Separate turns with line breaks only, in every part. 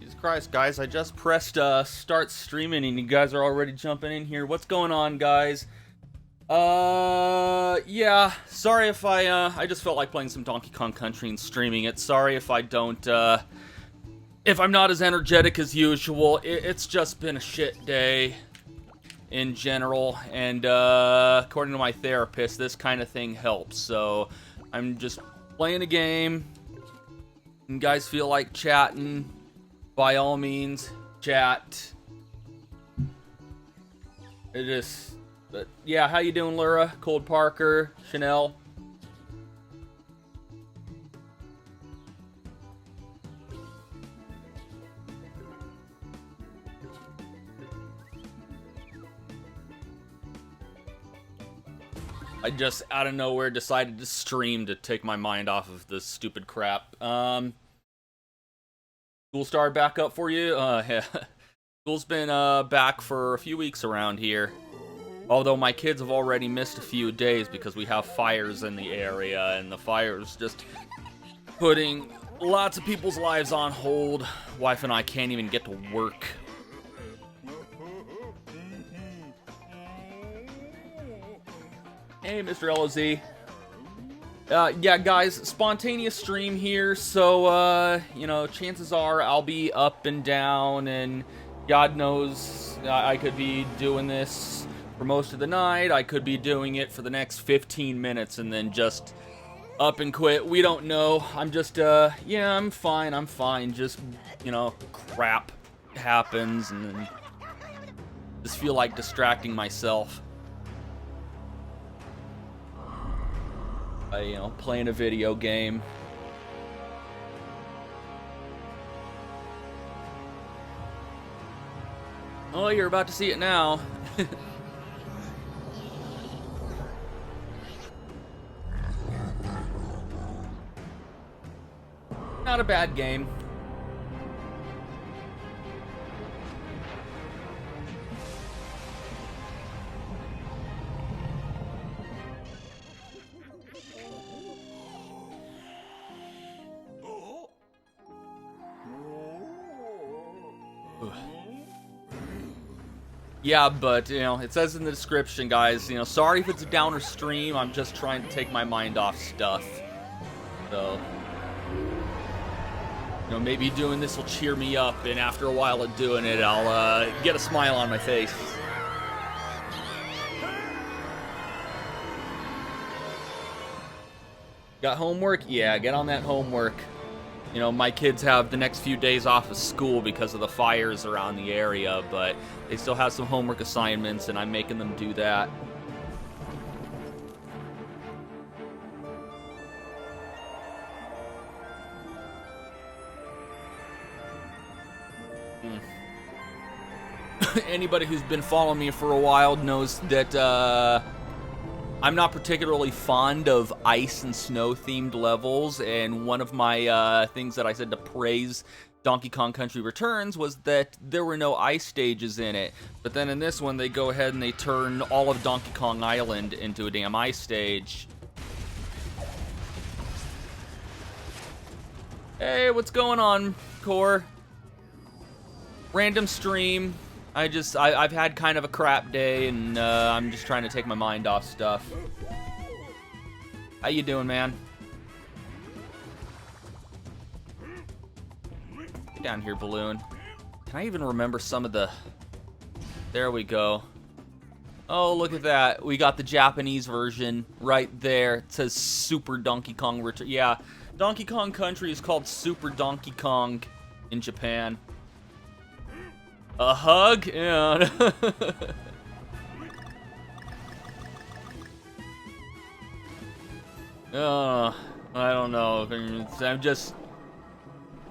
Jesus Christ, guys, I just pressed start streaming and you guys are already jumping in here. What's going on, guys? Yeah, sorry if I just felt like playing some Donkey Kong Country and streaming it. Sorry if I don't, if I'm not as energetic as usual. It's just been a shit day in general, and according to my therapist, this kind of thing helps. So I'm just playing a game. You guys feel like chatting, by all means, chat. But yeah, how you doing, Laura? Cold Parker, Chanel? I just, out of nowhere, decided to stream to take my mind off of this stupid crap. School started back up for you? Yeah. School's been, back for a few weeks around here. Although my kids have already missed a few days because we have fires in the area, and the fires just putting lots of people's lives on hold. Wife and I can't even get to work. Hey, Mr. LOZ. Yeah, guys, spontaneous stream here, so, you know, chances are I'll be up and down, and God knows I could be doing this for most of the night. I could be doing it for the next 15 minutes and then just up and quit. We don't know. I'm just, yeah, I'm fine. Just, you know, crap happens, and then just feel like distracting myself. You know, playing a video game. Oh, you're about to see it now. Not a bad game. Yeah, but, you know, it says in the description, guys, you know, sorry if it's a downer stream, I'm just trying to take my mind off stuff. So, you know, maybe doing this will cheer me up, and after a while of doing it, I'll, get a smile on my face. Got homework? Yeah, get on that homework. You know, my kids have the next few days off of school because of the fires around the area, but they still have some homework assignments, and I'm making them do that. Anybody who's been following me for a while knows that, I'm not particularly fond of ice and snow themed levels, and one of my things that I said to praise Donkey Kong Country Returns was that there were no ice stages in it. But then in this one, they go ahead and they turn all of Donkey Kong Island into a damn ice stage. Hey, what's going on, Core? Random stream. I've had kind of a crap day, and I'm just trying to take my mind off stuff. How you doing, man? Get down here, Balloon. Can I even remember some of the... There we go. Oh, look at that. We got the Japanese version right there. It says Super Donkey Kong Return. Yeah, Donkey Kong Country is called Super Donkey Kong in Japan. A hug? Yeah. I don't know. I'm just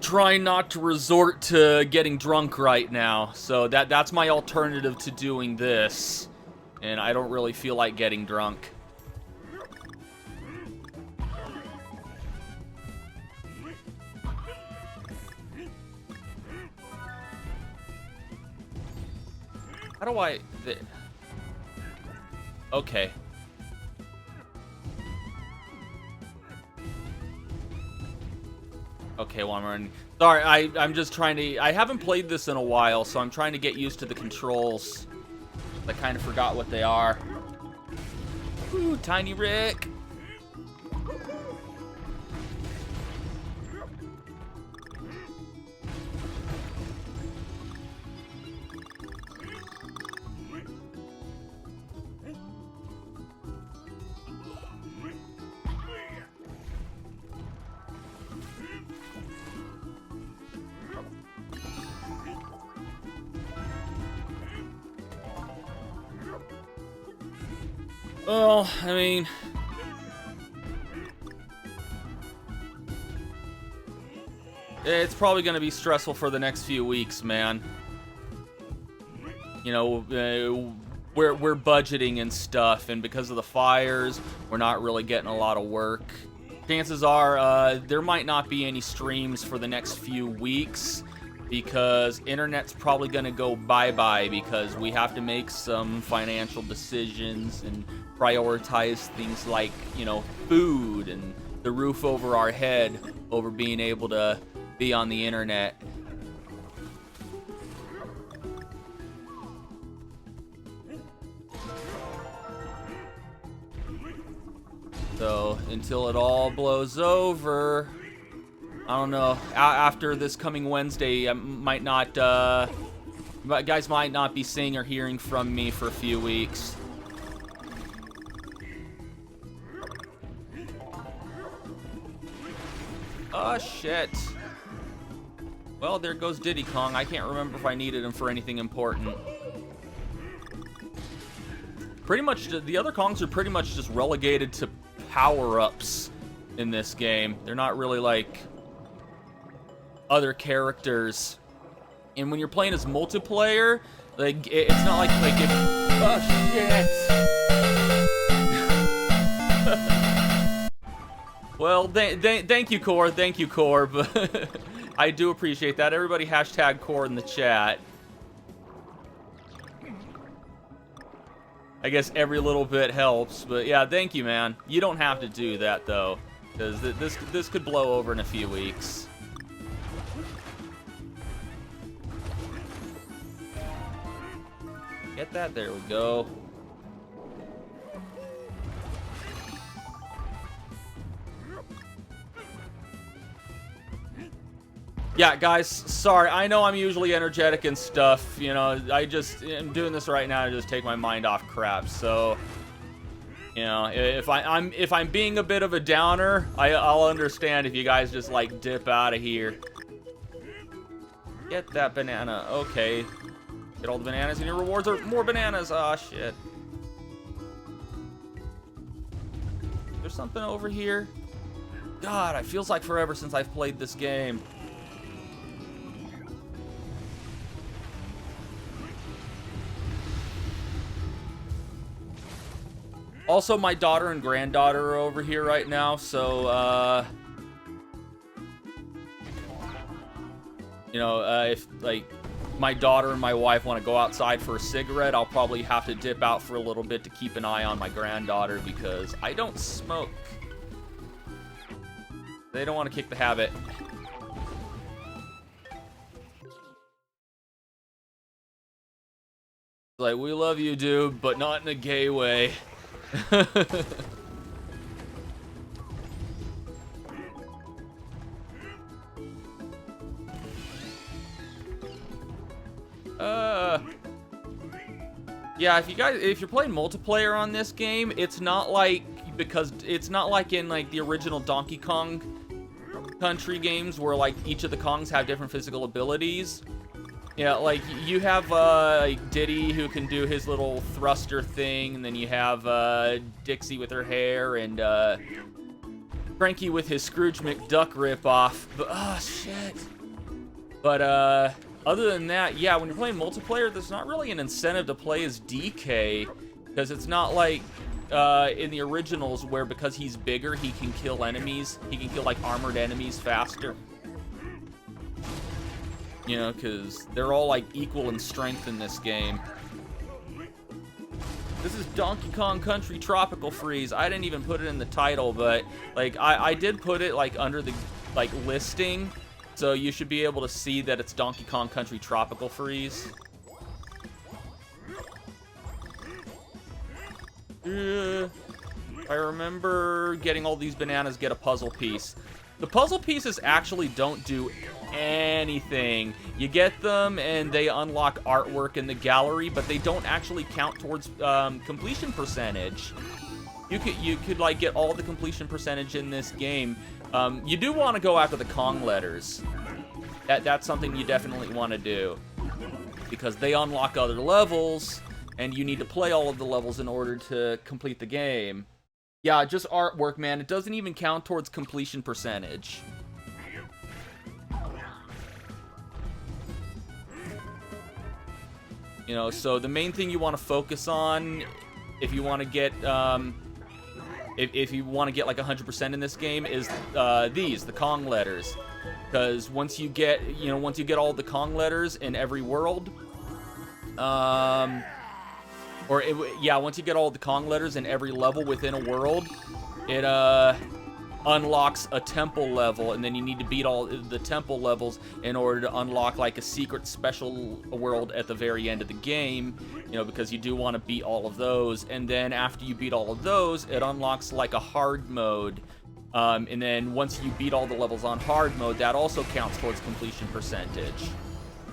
trying not to resort to getting drunk right now. So that's my alternative to doing this. And I don't really feel like getting drunk. How do I... Okay. Okay, well, I'm running. Sorry, I'm just trying to... I haven't played this in a while, so I'm trying to get used to the controls. I kind of forgot what they are. Ooh, Tiny Rick. Well, I mean... it's probably going to be stressful for the next few weeks, man. You know, we're budgeting and stuff, and because of the fires, we're not really getting a lot of work. Chances are, there might not be any streams for the next few weeks, because internet's probably going to go bye-bye, because we have to make some financial decisions and prioritize things like, you know, food and the roof over our head over being able to be on the internet. So, until it all blows over, I don't know. After this coming Wednesday, I might not, guys might not be seeing or hearing from me for a few weeks. Oh, shit. Well, there goes Diddy Kong. I can't remember if I needed him for anything important. Pretty much, the other Kongs are pretty much just relegated to power-ups in this game. They're not really like other characters. And when you're playing as multiplayer, like, it's not like if... Oh, shit! Well, thank you, Core. Thank you, Core. But I do appreciate that. Everybody hashtag Core in the chat. I guess every little bit helps. But yeah, thank you, man. You don't have to do that, though. Because this could blow over in a few weeks. Get that? There we go. Yeah, guys, sorry. I know I'm usually energetic and stuff. You know, I'm doing this right now to just take my mind off crap. So, you know, if I'm being a bit of a downer, I'll understand if you guys just like dip out of here. Get that banana. Okay. Get all the bananas and your rewards are more bananas. Ah, shit. There's something over here. God, it feels like forever since I've played this game. Also, my daughter and granddaughter are over here right now, so, you know, if, like, my daughter and my wife want to go outside for a cigarette, I'll probably have to dip out for a little bit to keep an eye on my granddaughter, because I don't smoke. They don't want to kick the habit. Like, we love you, dude, but not in a gay way. Yeah, if you're playing multiplayer on this game, it's not like, because it's not like in like the original Donkey Kong Country games where like each of the Kongs have different physical abilities. Yeah, like you have like Diddy who can do his little thruster thing, and then you have Dixie with her hair, and Frankie with his Scrooge McDuck ripoff. But oh shit. But other than that, yeah, when you're playing multiplayer, there's not really an incentive to play as DK, because it's not like in the originals where because he's bigger, he can kill enemies. He can kill like armored enemies faster. You know, because they're all, like, equal in strength in this game. This is Donkey Kong Country Tropical Freeze. I didn't even put it in the title, but, like, I did put it, like, under the, like, listing So you should be able to see that it's Donkey Kong Country Tropical Freeze. I remember getting all these bananas, get a puzzle piece. The puzzle pieces actually don't do anything. You get them and they unlock artwork in the gallery, but they don't actually count towards completion percentage. You could like get all the completion percentage in this game. You do want to go after the Kong letters. That's something you definitely want to do, because they unlock other levels, and you need to play all of the levels in order to complete the game. Yeah, just artwork, man. It doesn't even count towards completion percentage. You know, so the main thing you want to focus on, if you want to get, if you want to get like 100% in this game, is the Kong letters. Because once you get, once you get all the Kong letters in every world, once you get all the Kong letters in every level within a world, it unlocks a temple level, and then you need to beat all the temple levels in order to unlock like a secret special world at the very end of the game, because you do want to beat all of those. And then after you beat all of those, it unlocks like a hard mode. And then once you beat all the levels on hard mode, that also counts towards completion percentage.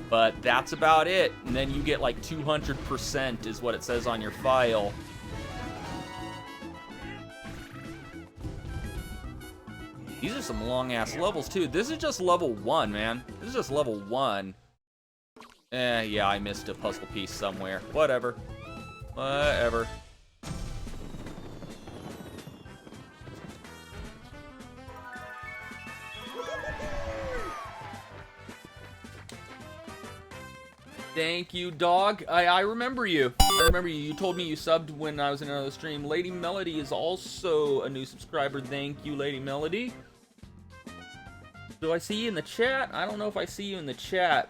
But that's about it. And then you get like 200% is what it says on your file. These are some long-ass levels, too. This is just level 1, man. This is just level 1. Yeah, I missed a puzzle piece somewhere. Whatever. Whatever. Thank you, dog. I remember you. I remember you. You told me you subbed when I was in another stream. Lady Melody is also a new subscriber. Thank you, Lady Melody. Do I see you in the chat? I don't know if I see you in the chat.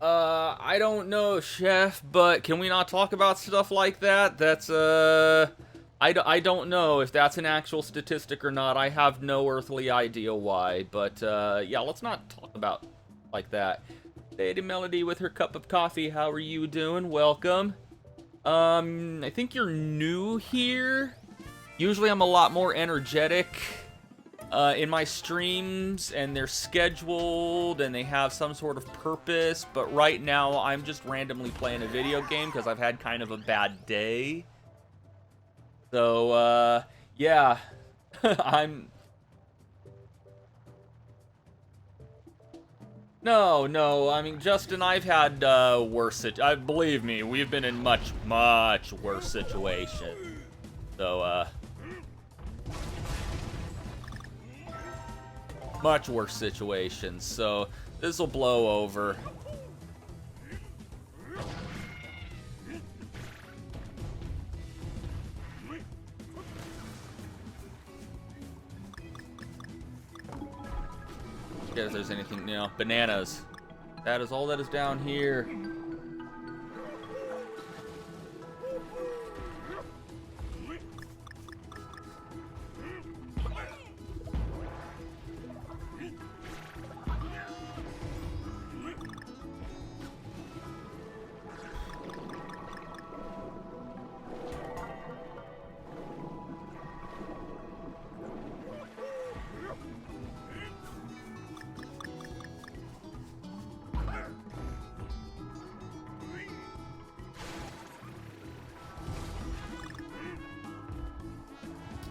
I don't know, Chef, but can we not talk about stuff like that? That's, I don't know if that's an actual statistic or not. I have no earthly idea why, but, yeah, let's not talk about like that. Lady Melody with her cup of coffee, how are you doing? Welcome. I think you're new here. Usually I'm a lot more energetic in my streams, and they're scheduled, and they have some sort of purpose, but right now I'm just randomly playing a video game because I've had kind of a bad day. So, yeah, No, I mean, Justin, I've had, worse believe me, we've been in much, much worse situations. So, much worse situations, so this will blow over. If there's anything, bananas. That is all that is down here.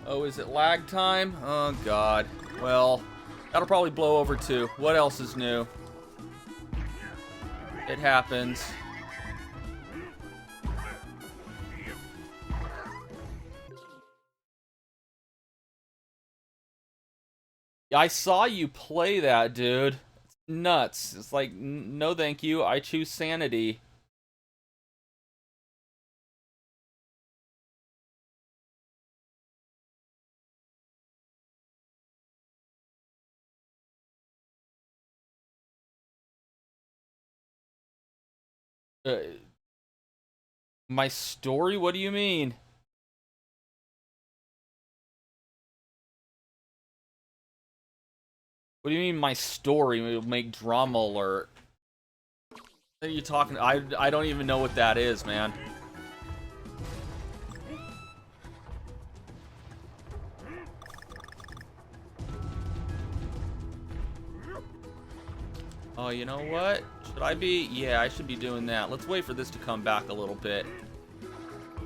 Oh, is it lag time? Oh, God. Well, that'll probably blow over, too. What else is new? It happens. I saw you play that, dude. It's nuts. It's like, no thank you. I choose sanity. My story? What do you mean? What do you mean my story will make drama alert? What are you talking? I don't even know what that is, man. Oh, you know what? Should I be? Yeah, I should be doing that. Let's wait for this to come back a little bit.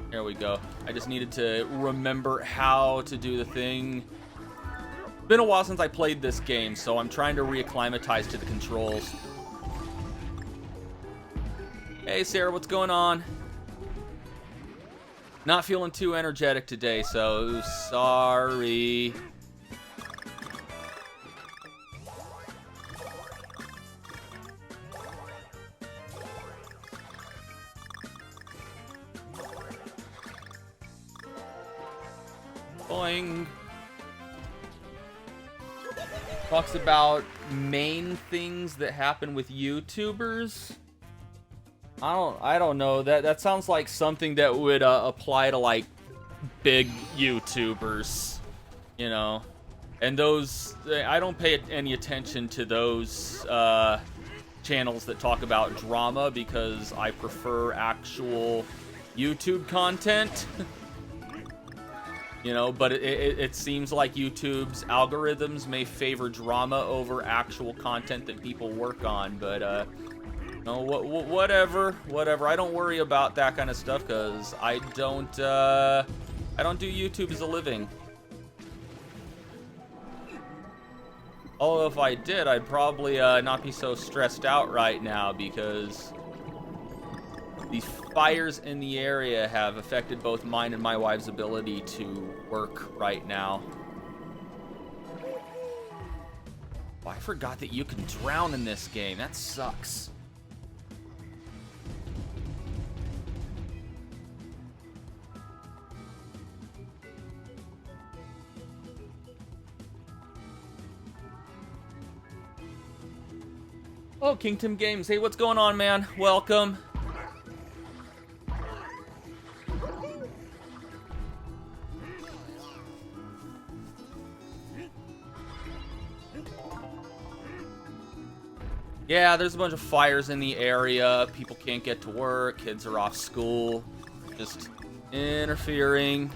There we go. I just needed to remember how to do the thing. It's been a while since I played this game, so I'm trying to reacclimatize to the controls. Hey, Sarah, what's going on? Not feeling too energetic today, so sorry. Boing. Talks about main things that happen with YouTubers. I don't know. That sounds like something that would apply to like big YouTubers, you know. And those, I don't pay any attention to those channels that talk about drama because I prefer actual YouTube content. You know, but it seems like YouTube's algorithms may favor drama over actual content that people work on, but no, whatever. I don't worry about that kind of stuff because I don't do YouTube as a living. Although if I did, I'd probably not be so stressed out right now because these fires in the area have affected both mine and my wife's ability to work right now. Oh, I forgot that you can drown in this game. That sucks. Oh, Kingdom Games. Hey, what's going on, man? Welcome. Yeah, there's a bunch of fires in the area. People can't get to work. Kids are off school. Just interfering.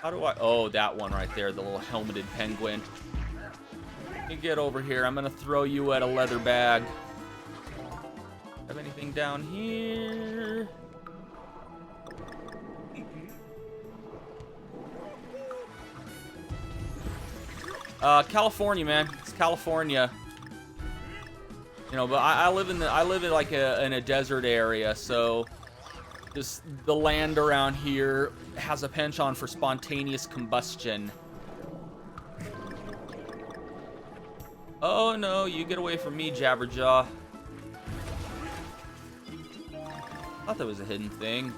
How do I... Oh, that one right there. The little helmeted penguin. You get over here. I'm going to throw you at a leather bag. Have anything down here? California, man. It's California. You know, but I live in like in a desert area, so just the land around here has a penchant for spontaneous combustion. Oh no, you get away from me, Jabberjaw. Thought that was a hidden thing.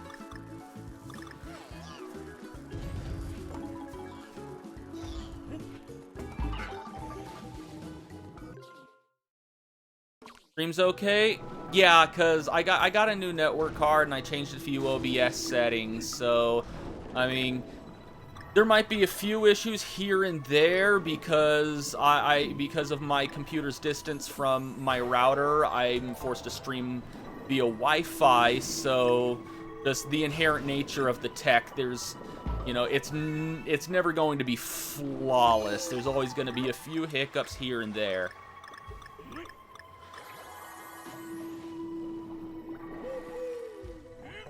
Stream's okay? Yeah, cause I got a new network card and I changed a few OBS settings, so I mean there might be a few issues here and there because because of my computer's distance from my router, I'm forced to stream via Wi-Fi, so just the inherent nature of the tech, there's, you know, it's never going to be flawless. There's always going to be a few hiccups here and there.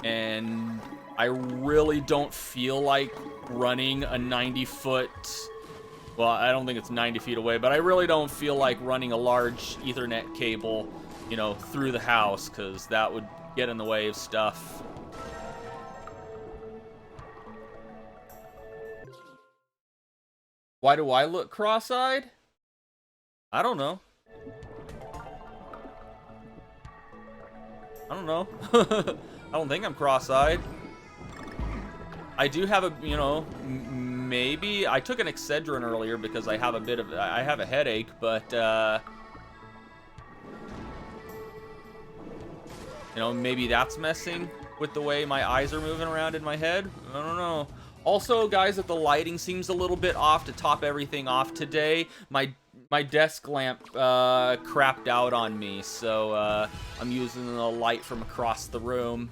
And I really don't feel like running a 90-foot... Well, I don't think it's 90 feet away, but I really don't feel like running a large Ethernet cable, you know, through the house, because that would get in the way of stuff. Why do I look cross-eyed? I don't know. I don't know. I don't think I'm cross-eyed. I do have a, you know, maybe I took an Excedrin earlier because I have a headache, but you know, maybe that's messing with the way my eyes are moving around in my head. I don't know. Also, guys, if the lighting seems a little bit off, to top everything off today, my desk lamp crapped out on me, so I'm using the light from across the room.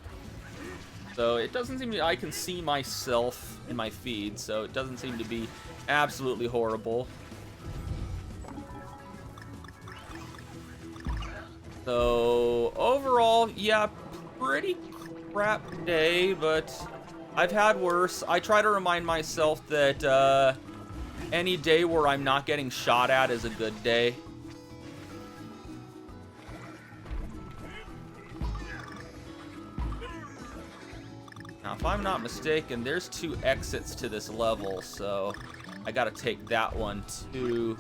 So it doesn't seem to, I can see myself in my feed, so it doesn't seem to be absolutely horrible. So overall, yeah, pretty crap day, but I've had worse. I try to remind myself that any day where I'm not getting shot at is a good day. Now, if I'm not mistaken, there's 2 exits to this level, so I gotta take that one too.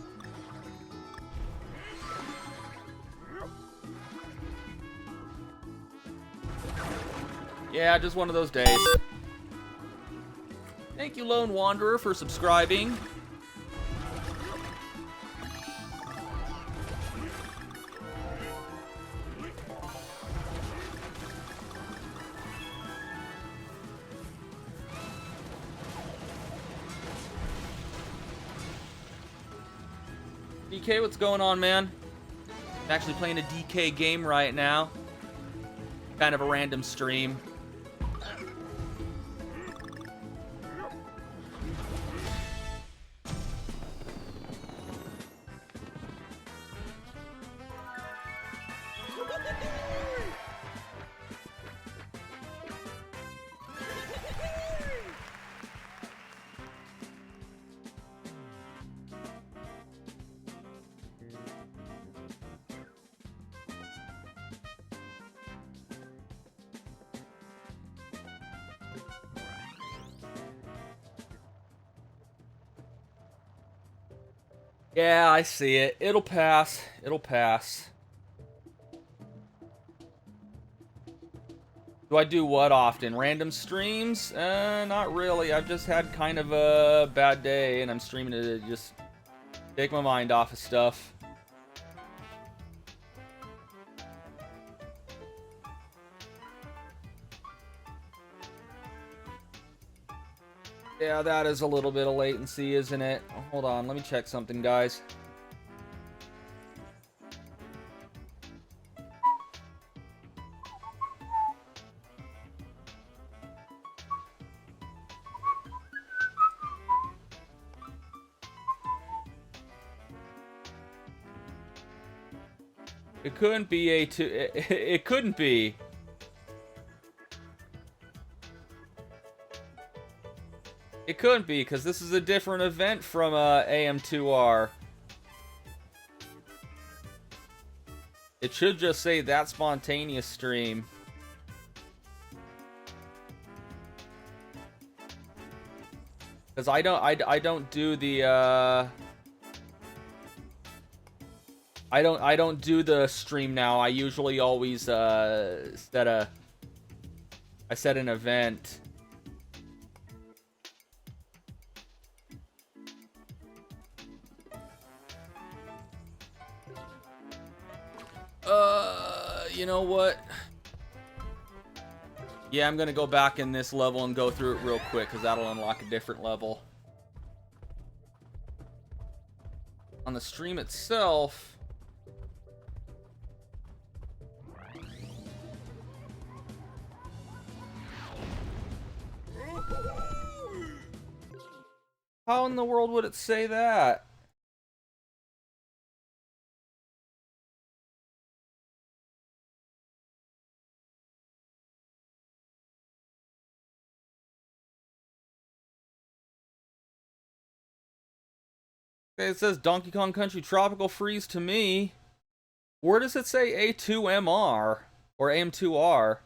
Yeah, just one of those days. Thank you, Lone Wanderer, for subscribing. DK, what's going on, man? I'm actually playing a DK game right now. Kind of a random stream. Yeah, I see it. It'll pass. It'll pass. Do I do what often? Random streams? Not really. I've just had kind of a bad day, and I'm streaming to just take my mind off of stuff. Yeah, that is a little bit of latency, isn't it? Hold on, let me check something, guys. It couldn't be A2. It couldn't be. It couldn't be, because this is a different event from AM2R. It should just say that spontaneous stream. Because I don't do the I don't do the stream now. I usually always set an event. You know what? Yeah, I'm gonna go back in this level and go through it real quick, because that'll unlock a different level. On the stream itself... How in the world would it say that? It says Donkey Kong Country Tropical Freeze to me. Where does it say A2MR? Or AM2R?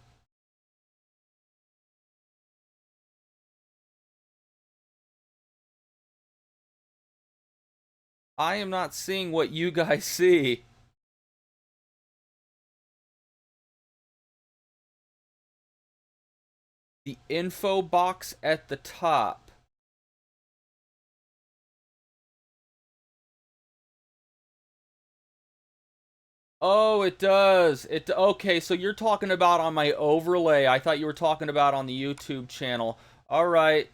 I am not seeing what you guys see. The info box at the top. Oh, it does. Okay, so you're talking about on my overlay. I thought you were talking about on the YouTube channel. All right.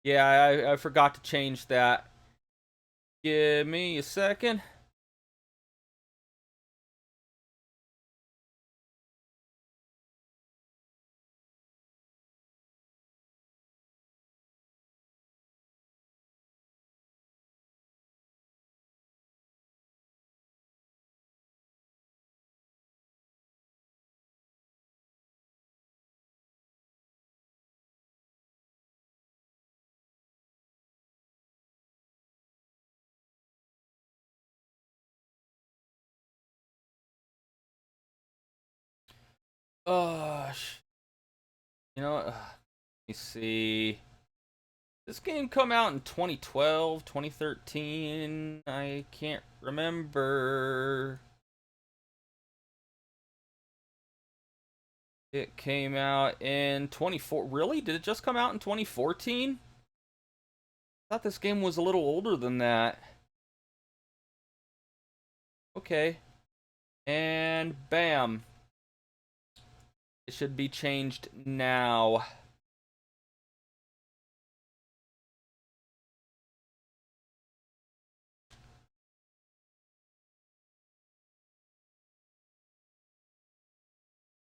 Yeah, I forgot to change that. Give me a second. You know what? Let me see. This game come out in 2012, 2013. I can't remember. It came out in 24. Really? Did it just come out in 2014? I thought this game was a little older than that. Okay. And bam. It should be changed now.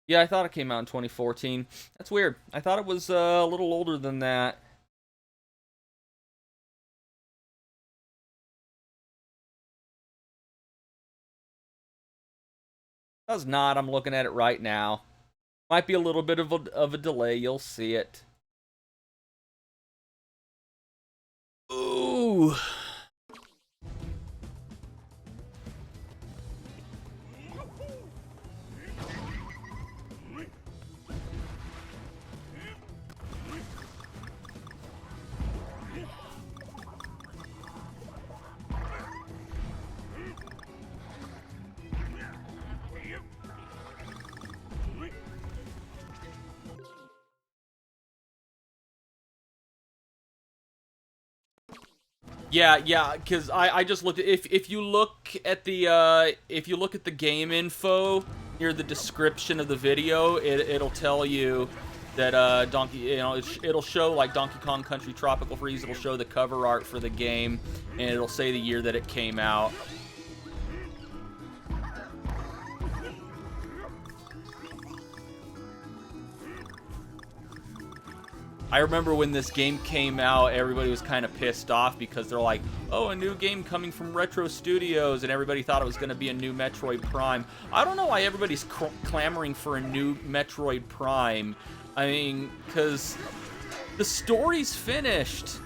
Yeah, I thought it came out in 2014. That's weird. I thought it was a little older than that. Does not. I'm looking at it right now. Might be a little bit of a delay. You'll see it. Ooh. Yeah, because I just looked at if you look at the game info near the description of the video, it'll tell you that Donkey, you know, it'll show like Donkey Kong Country Tropical Freeze. It'll show the cover art for the game, and it'll say the year that it came out. I remember when this game came out, everybody was kind of pissed off because they're like, oh, a new game coming from Retro Studios, and everybody thought it was going to be a new Metroid Prime. I don't know why everybody's clamoring for a new Metroid Prime. I mean, because the story's finished.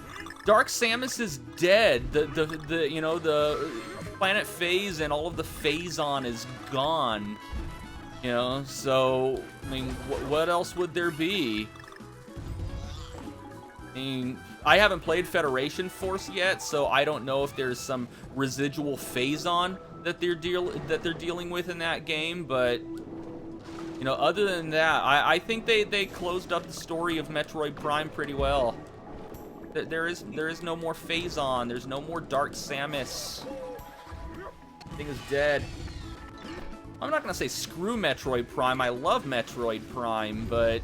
Dark Samus is dead. The you know, the planet Phase and all of the Phazon is gone. You know, so, I mean, what else would there be? I mean, I haven't played Federation Force yet, so I don't know if there's some residual Phazon that they're dealing with in that game. But you know, other than that, I think they closed up the story of Metroid Prime pretty well. There is no more Phazon. There's no more Dark Samus. The thing is dead. I'm not gonna say screw Metroid Prime. I love Metroid Prime, but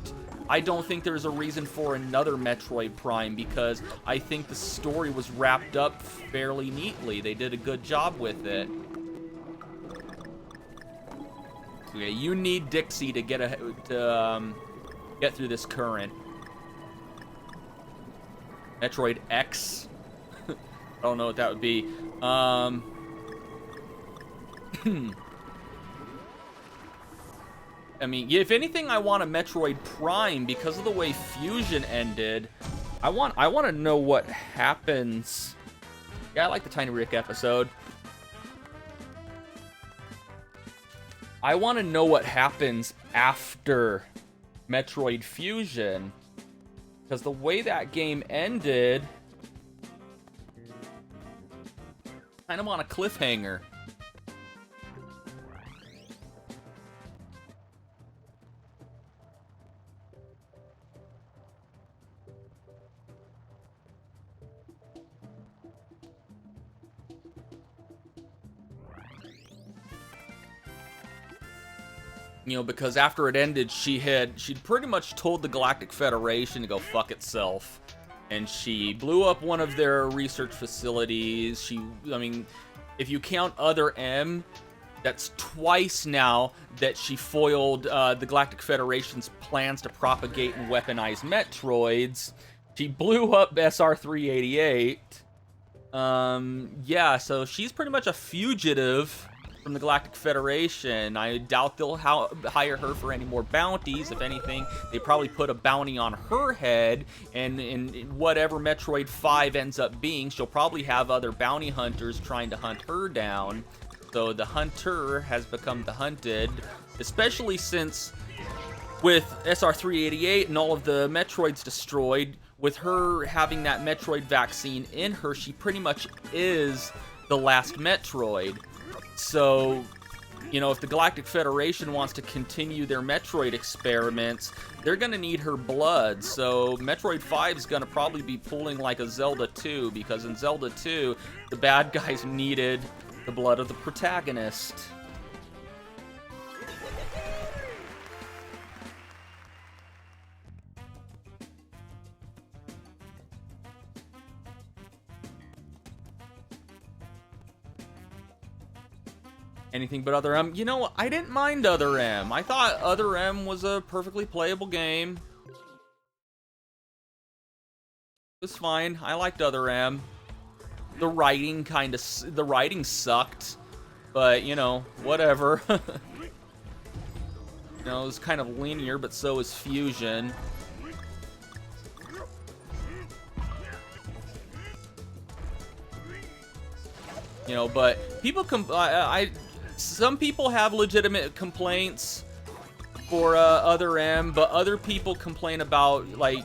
I don't think there's a reason for another Metroid Prime because I think the story was wrapped up fairly neatly. They did a good job with it. Okay, you need Dixie to get through this current. Metroid X. I don't know what that would be. I mean, if anything, I want a Metroid Prime because of the way Fusion ended. I want to know what happens. Yeah, I like the Tiny Rick episode. I want to know what happens after Metroid Fusion, because the way that game ended, kind of on a cliffhanger. You know, because after it ended, she'd pretty much told the Galactic Federation to go fuck itself. and she blew up one of their research facilities. I mean, if you count Other M, that's twice now that she foiled the Galactic Federation's plans to propagate and weaponize Metroids. She blew up SR-388. Yeah, so she's pretty much a fugitive from the Galactic Federation. I doubt they'll hire her for any more bounties. If anything, they probably put a bounty on her head, and in whatever Metroid 5 ends up being, she'll probably have other bounty hunters trying to hunt her down. So the hunter has become the hunted, especially since with SR-388 and all of the Metroids destroyed, with her having that Metroid vaccine in her, she pretty much is the last Metroid. So, you know, if the Galactic Federation wants to continue their Metroid experiments, they're going to need her blood. So Metroid 5 is going to probably be pulling like a Zelda 2, because in Zelda 2, the bad guys needed the blood of the protagonist. Anything but Other M. You know, I didn't mind Other M. I thought Other M was a perfectly playable game. It was fine. I liked Other M. The writing sucked, but you know, whatever. You know, it was kind of linear, but so is Fusion. You know, but people some people have legitimate complaints for Other M, but other people complain about, like,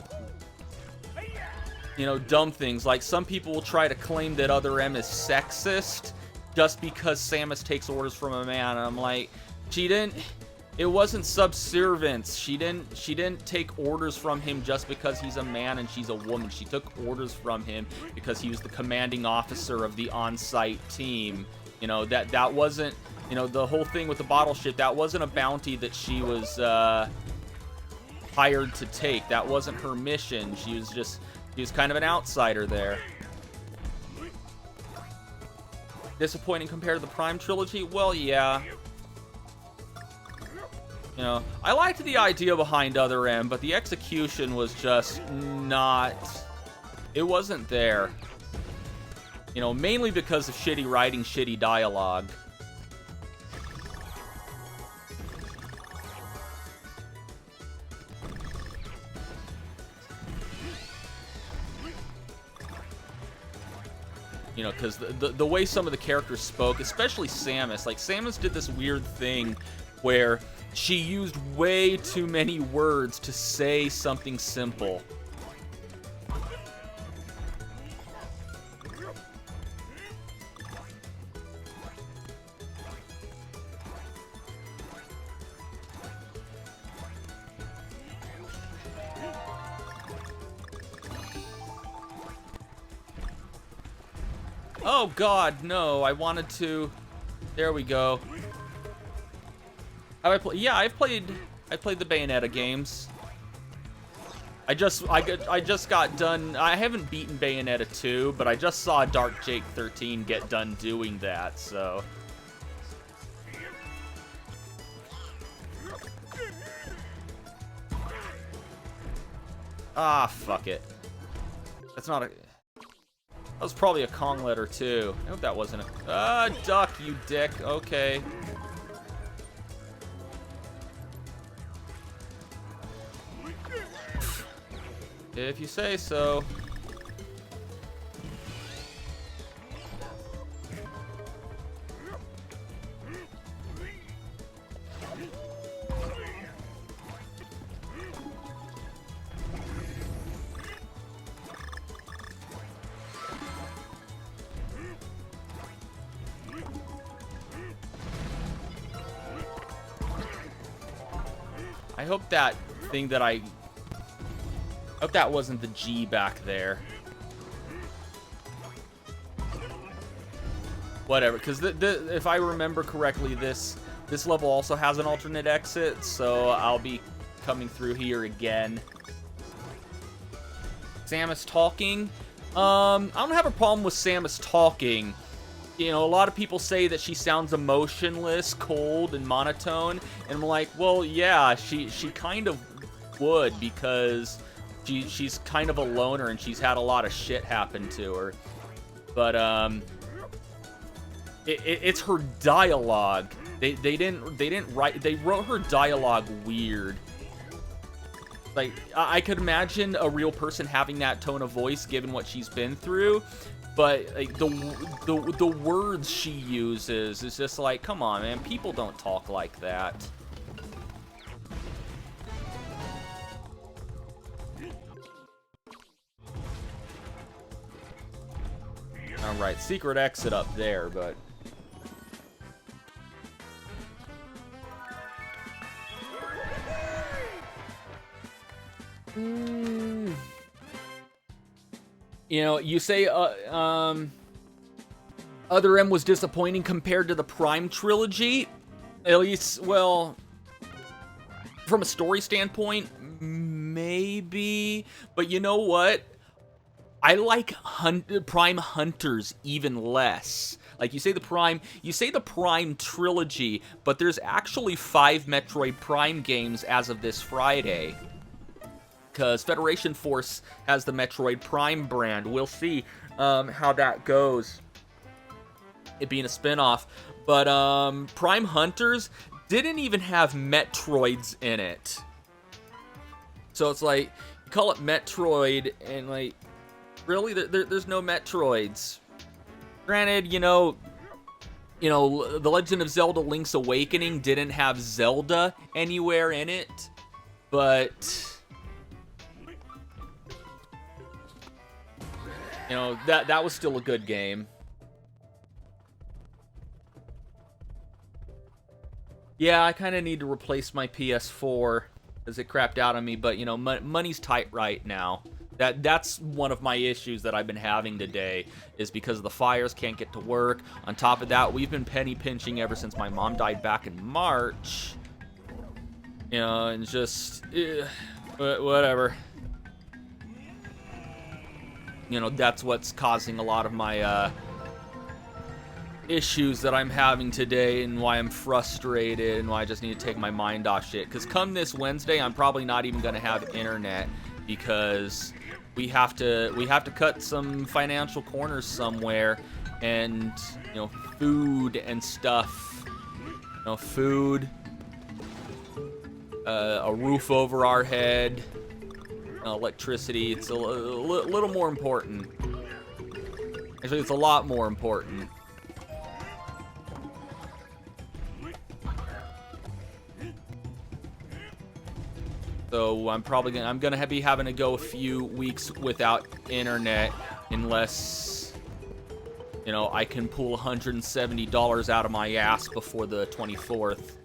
you know, dumb things. Like, some people will try to claim that Other M is sexist just because Samus takes orders from a man. And I'm like, it wasn't subservience. She didn't take orders from him just because he's a man and she's a woman. She took orders from him because he was the commanding officer of the on-site team. You know, that wasn't, you know, the whole thing with the bottle ship, that wasn't a bounty that she was hired to take. That wasn't her mission. She was kind of an outsider there. Disappointing compared to the Prime trilogy? Well, yeah. You know, I liked the idea behind Other M, but the execution was just not... It wasn't there. You know, mainly because of shitty writing, shitty dialogue. You know, because the way some of the characters spoke, especially Samus, like, Samus did this weird thing where she used way too many words to say something simple. Oh god, no, I wanted to... There we go. Have I played? Yeah, I've played the Bayonetta games. I just got done... I haven't beaten Bayonetta 2, but I just saw Dark Jake 13 get done doing that, so... Ah, fuck it. That's not a... That was probably a Kong letter, too. I hope that wasn't a... duck, you dick. Okay. If you say so. I hope that thing that I hope that wasn't the G back there. Whatever, because if I remember correctly, this level also has an alternate exit, so I'll be coming through here again. Samus talking. I don't have a problem with Samus talking. You know, a lot of people say that she sounds emotionless, cold, and monotone, and I'm like, well, yeah, she kind of would, because she's kind of a loner and she's had a lot of shit happen to her. But it's her dialogue. They wrote her dialogue weird. Like, I could imagine a real person having that tone of voice given what she's been through, but like the words she uses is just like, come on, man, people don't talk like that. All right, secret exit up there, but you know, you say Other M was disappointing compared to the Prime trilogy. At least, well, from a story standpoint, maybe. But you know what? I like Prime Hunters even less. Like, you say the Prime trilogy, but there's actually 5 Metroid Prime games as of this Friday. Because Federation Force has the Metroid Prime brand. We'll see how that goes, it being a spinoff. But Prime Hunters didn't even have Metroids in it. So it's like, you call it Metroid, and like, really, there's no Metroids. Granted, you know, The Legend of Zelda Link's Awakening didn't have Zelda anywhere in it, but you know, that was still a good game. Yeah, I kind of need to replace my PS4 because it crapped out on me, but you know, money's tight right now. That's one of my issues that I've been having today, is because the fires, can't get to work. On top of that, we've been penny pinching ever since my mom died back in March. You know, and just whatever. You know, that's what's causing a lot of my issues that I'm having today, and why I'm frustrated, and why I just need to take my mind off shit. Because come this Wednesday, I'm probably not even going to have internet, because we have to cut some financial corners somewhere, and you know, food and stuff. You know, food, a roof over our head, electricity. It's a little more important. Actually, it's a lot more important. So I'm gonna be having to go a few weeks without internet, unless, you know, I can pull $170 out of my ass before the 24th.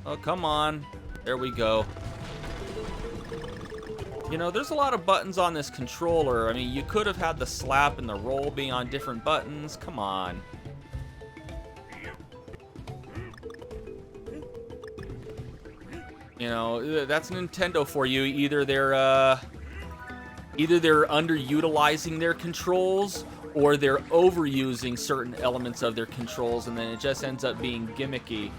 Oh, come on. There we go. You know, there's a lot of buttons on this controller. I mean, you could have had the slap and the roll be on different buttons. Come on. You know, that's Nintendo for you. Either they're underutilizing their controls, or they're overusing certain elements of their controls, and then it just ends up being gimmicky.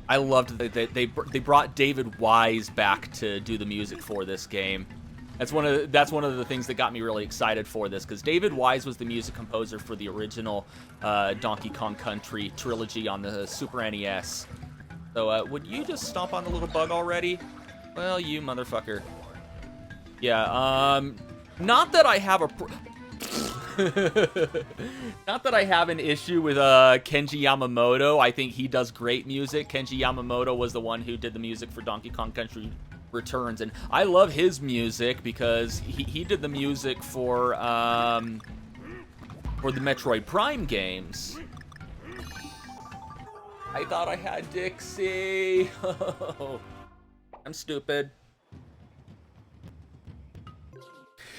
I loved that they brought David Wise back to do the music for this game. That's one of the things that got me really excited for this, because David Wise was the music composer for the original Donkey Kong Country trilogy on the Super NES. So would you just stomp on the little bug already? Well, you motherfucker. Yeah. Not that I have not that I have an issue with Kenji Yamamoto. I think he does great music. Kenji Yamamoto was the one who did the music for Donkey Kong Country Returns, and I love his music because he did the music for the Metroid Prime games. I thought I had Dixie. I'm stupid.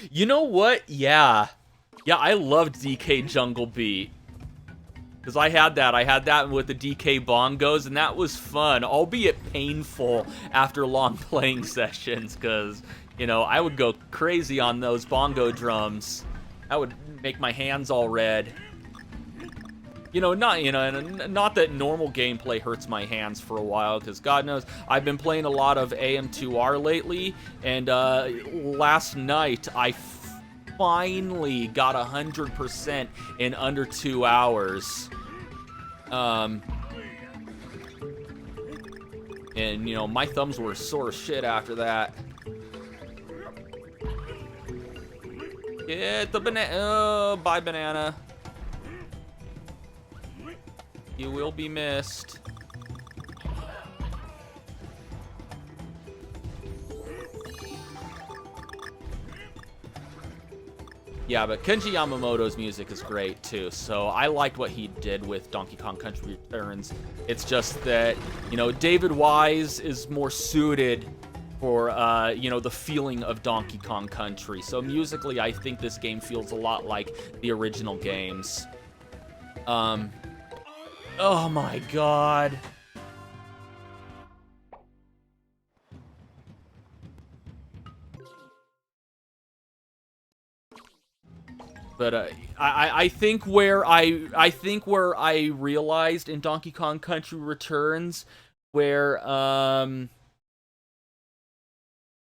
You know what? Yeah. Yeah, I loved DK Jungle Beat. Because I had that with the DK bongos, and that was fun, albeit painful after long playing sessions, because, you know, I would go crazy on those bongo drums. That would make my hands all red. Not that normal gameplay hurts my hands for a while, because God knows, I've been playing a lot of AM2R lately, and last night I finally got 100% in under 2 hours. And, you know, my thumbs were sore as shit after that. Get the banana. Oh, bye, banana. You will be missed. Yeah, but Kenji Yamamoto's music is great too, so I liked what he did with Donkey Kong Country Returns. It's just that, you know, David Wise is more suited for, you know, the feeling of Donkey Kong Country. So musically, I think this game feels a lot like the original games. Oh my god. But I think where I realized in Donkey Kong Country Returns, where I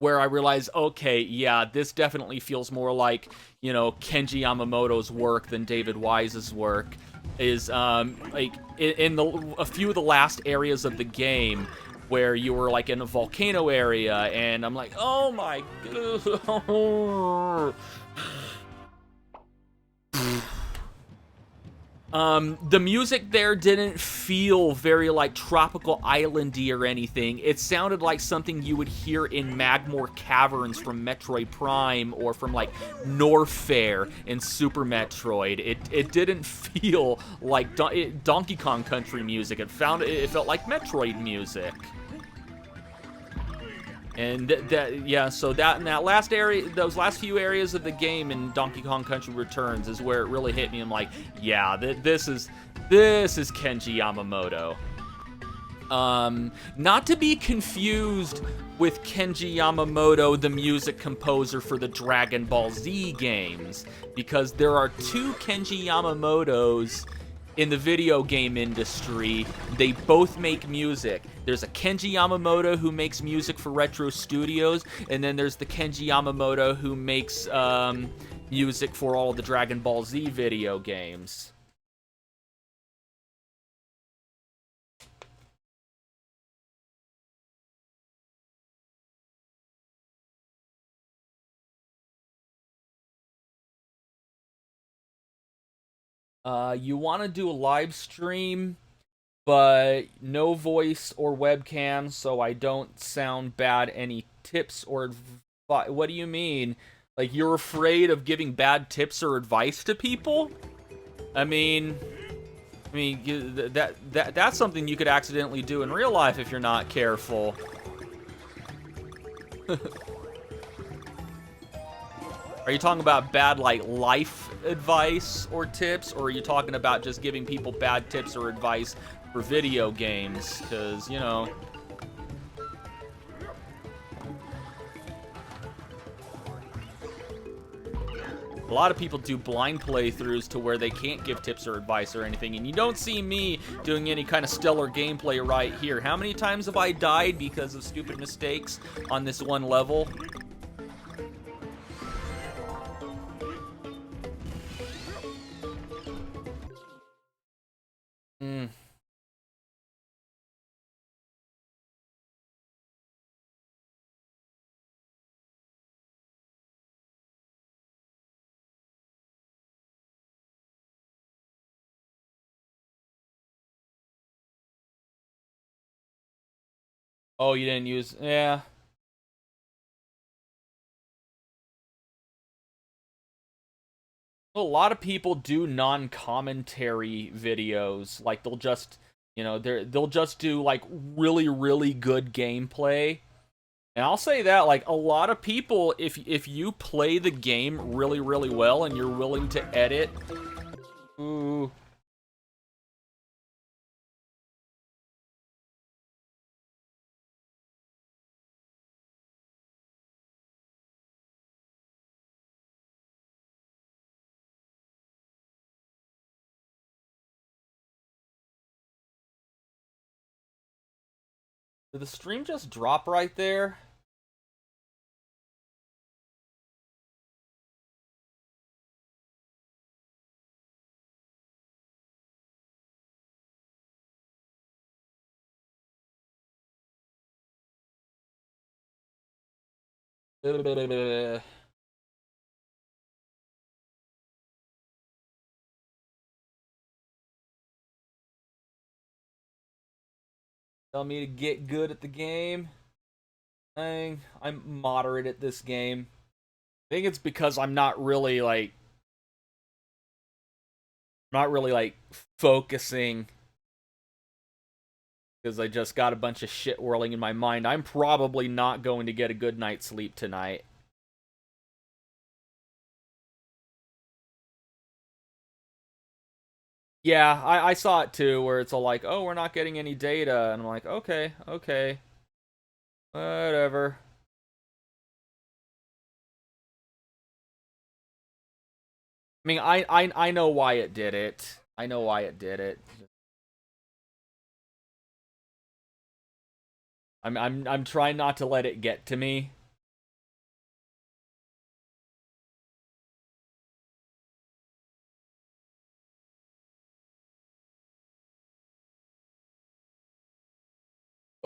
realized, okay, yeah, this definitely feels more like, you know, Kenji Yamamoto's work than David Wise's work, is like in a few of the last areas of the game, where you were like in a volcano area, and I'm like, oh my god. The music there didn't feel very, like, tropical islandy or anything. It sounded like something you would hear in Magmore Caverns from Metroid Prime, or from, like, Norfair in Super Metroid. It didn't feel like Donkey Kong Country music. It felt like Metroid music. And so in that last area, those last few areas of the game in Donkey Kong Country Returns is where it really hit me. I'm like, yeah, this is Kenji Yamamoto. Not to be confused with Kenji Yamamoto, the music composer for the Dragon Ball Z games, because there are two Kenji Yamamotos in the video game industry. They both make music. There's a Kenji Yamamoto who makes music for Retro Studios, and then there's the Kenji Yamamoto who makes music for all the Dragon Ball Z video games. You want to do a live stream, but no voice or webcam, so I don't sound bad. Any tips or advice? What do you mean? Like, you're afraid of giving bad tips or advice to people? I mean, that's something you could accidentally do in real life if you're not careful. Are you talking about bad, like, life advice or tips, or are you talking about just giving people bad tips or advice for video games? Because, you know, a lot of people do blind playthroughs to where they can't give tips or advice or anything, and you don't see me doing any kind of stellar gameplay right here. How many times have I died because of stupid mistakes on this one level? Oh, you didn't use... Yeah. A lot of people do non-commentary videos. Like, they'll just, you know, they'll just do, like, really, really good gameplay. And I'll say that, like, a lot of people, if you play the game really, really well and you're willing to edit, ooh. Did the stream just drop right there? Tell me to get good at the game. I'm moderate at this game. I think it's because I'm not really like focusing, because I just got a bunch of shit whirling in my mind. I'm probably not going to get a good night's sleep tonight. Yeah, I saw it too, where it's all like, oh, we're not getting any data, and I'm like, okay, okay, whatever. I mean, I know why it did it. I know why it did it. I'm trying not to let it get to me.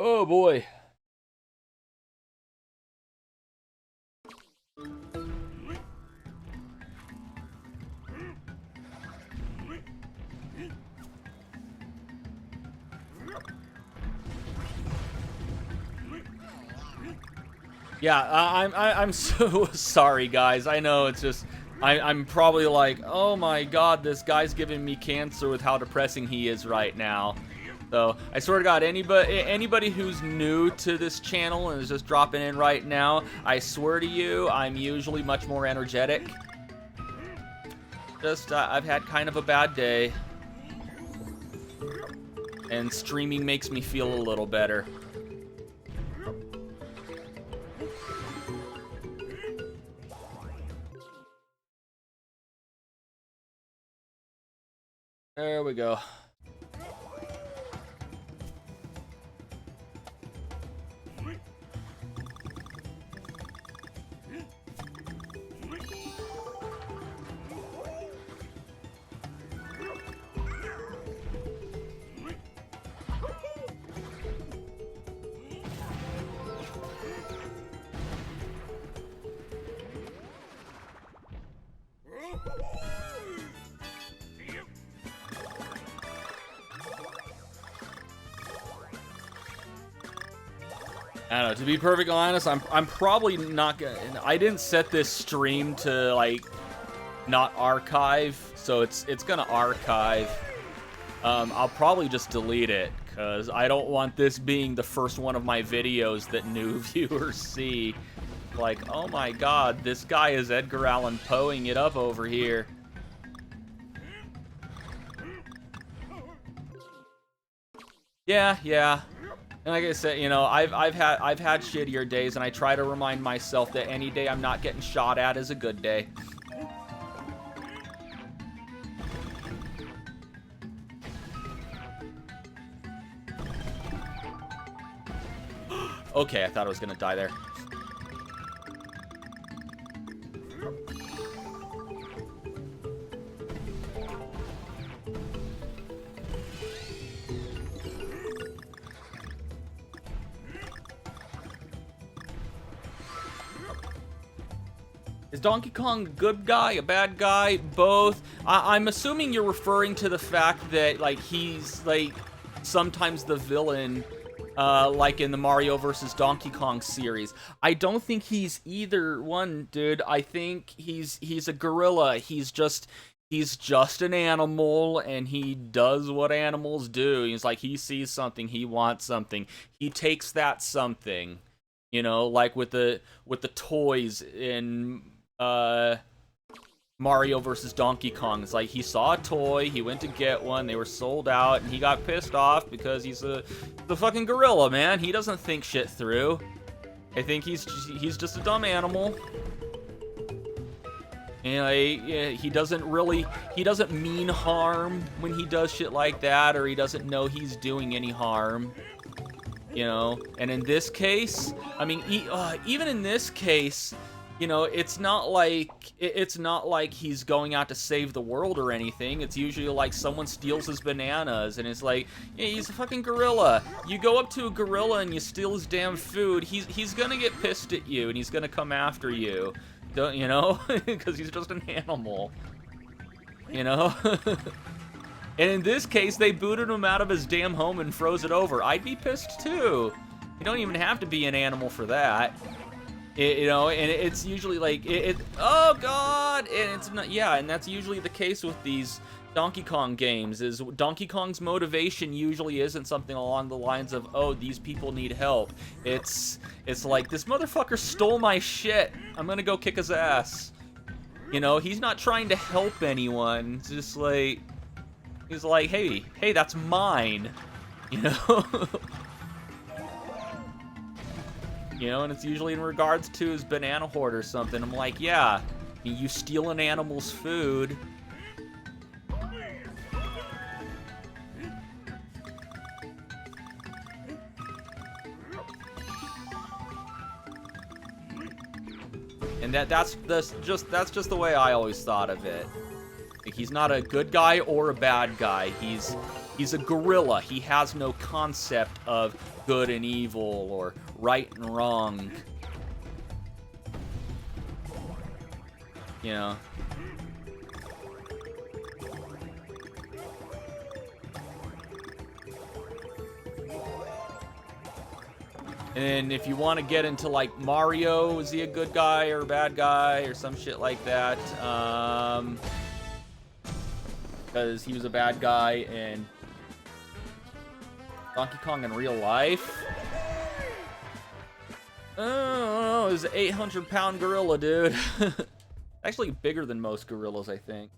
Oh boy. Yeah, I'm so sorry, guys. I know it's just I'm probably like, oh my god, this guy's giving me cancer with how depressing he is right now. So I swear to God, anybody who's new to this channel and is just dropping in right now, I swear to you, I'm usually much more energetic. Just I've had kind of a bad day, and streaming makes me feel a little better. There we go. I don't know, to be perfectly honest, I'm probably not gonna. I didn't set this stream to like not archive, so it's gonna archive. I'll probably just delete it, because I don't want this being the first one of my videos that new viewers see. Like, oh my god, this guy is Edgar Allan Poeing it up over here. Yeah, yeah. And like I said, you know, I've had shittier days, and I try to remind myself that any day I'm not getting shot at is a good day. Okay, I thought I was gonna die there. Is Donkey Kong a good guy, a bad guy, both? I'm assuming you're referring to the fact that, like, he's, like, sometimes the villain, like in the Mario vs. Donkey Kong series. I don't think he's either one, dude. I think he's a gorilla. He's just an animal, and he does what animals do. He's like, he sees something, he wants something. He takes that something. You know, like with the toys in Mario versus Donkey Kong. It's like he saw a toy, he went to get one, they were sold out, and he got pissed off because he's the fucking gorilla, man. He doesn't think shit through. I think he's just a dumb animal. And he doesn't mean harm when he does shit like that, or he doesn't know he's doing any harm. You know, and in this case, I mean, even in this case, you know, it's not like he's going out to save the world or anything. It's usually like someone steals his bananas, and it's like, yeah, he's a fucking gorilla. You go up to a gorilla and you steal his damn food, he's gonna get pissed at you, and he's gonna come after you. Don't you know? Because he's just an animal. You know? And in this case, they booted him out of his damn home and froze it over. I'd be pissed too. You don't even have to be an animal for that. You know, and it's usually like, oh god! And it's not, yeah, and that's usually the case with these Donkey Kong games, is Donkey Kong's motivation usually isn't something along the lines of, oh, these people need help. It's like, this motherfucker stole my shit. I'm gonna go kick his ass. You know, he's not trying to help anyone. It's just like, he's like, hey, that's mine. You know? You know, and it's usually in regards to his banana hoard or something. I'm like, yeah, you steal an animal's food. And that's just the way I always thought of it. Like, he's not a good guy or a bad guy. He's a gorilla. He has no concept of good and evil or right and wrong. You know. And if you want to get into like Mario, is he a good guy or a bad guy or some shit like that? Because he was a bad guy in Donkey Kong in real life. Oh, it was an 800-pound gorilla, dude. Actually bigger than most gorillas, I think.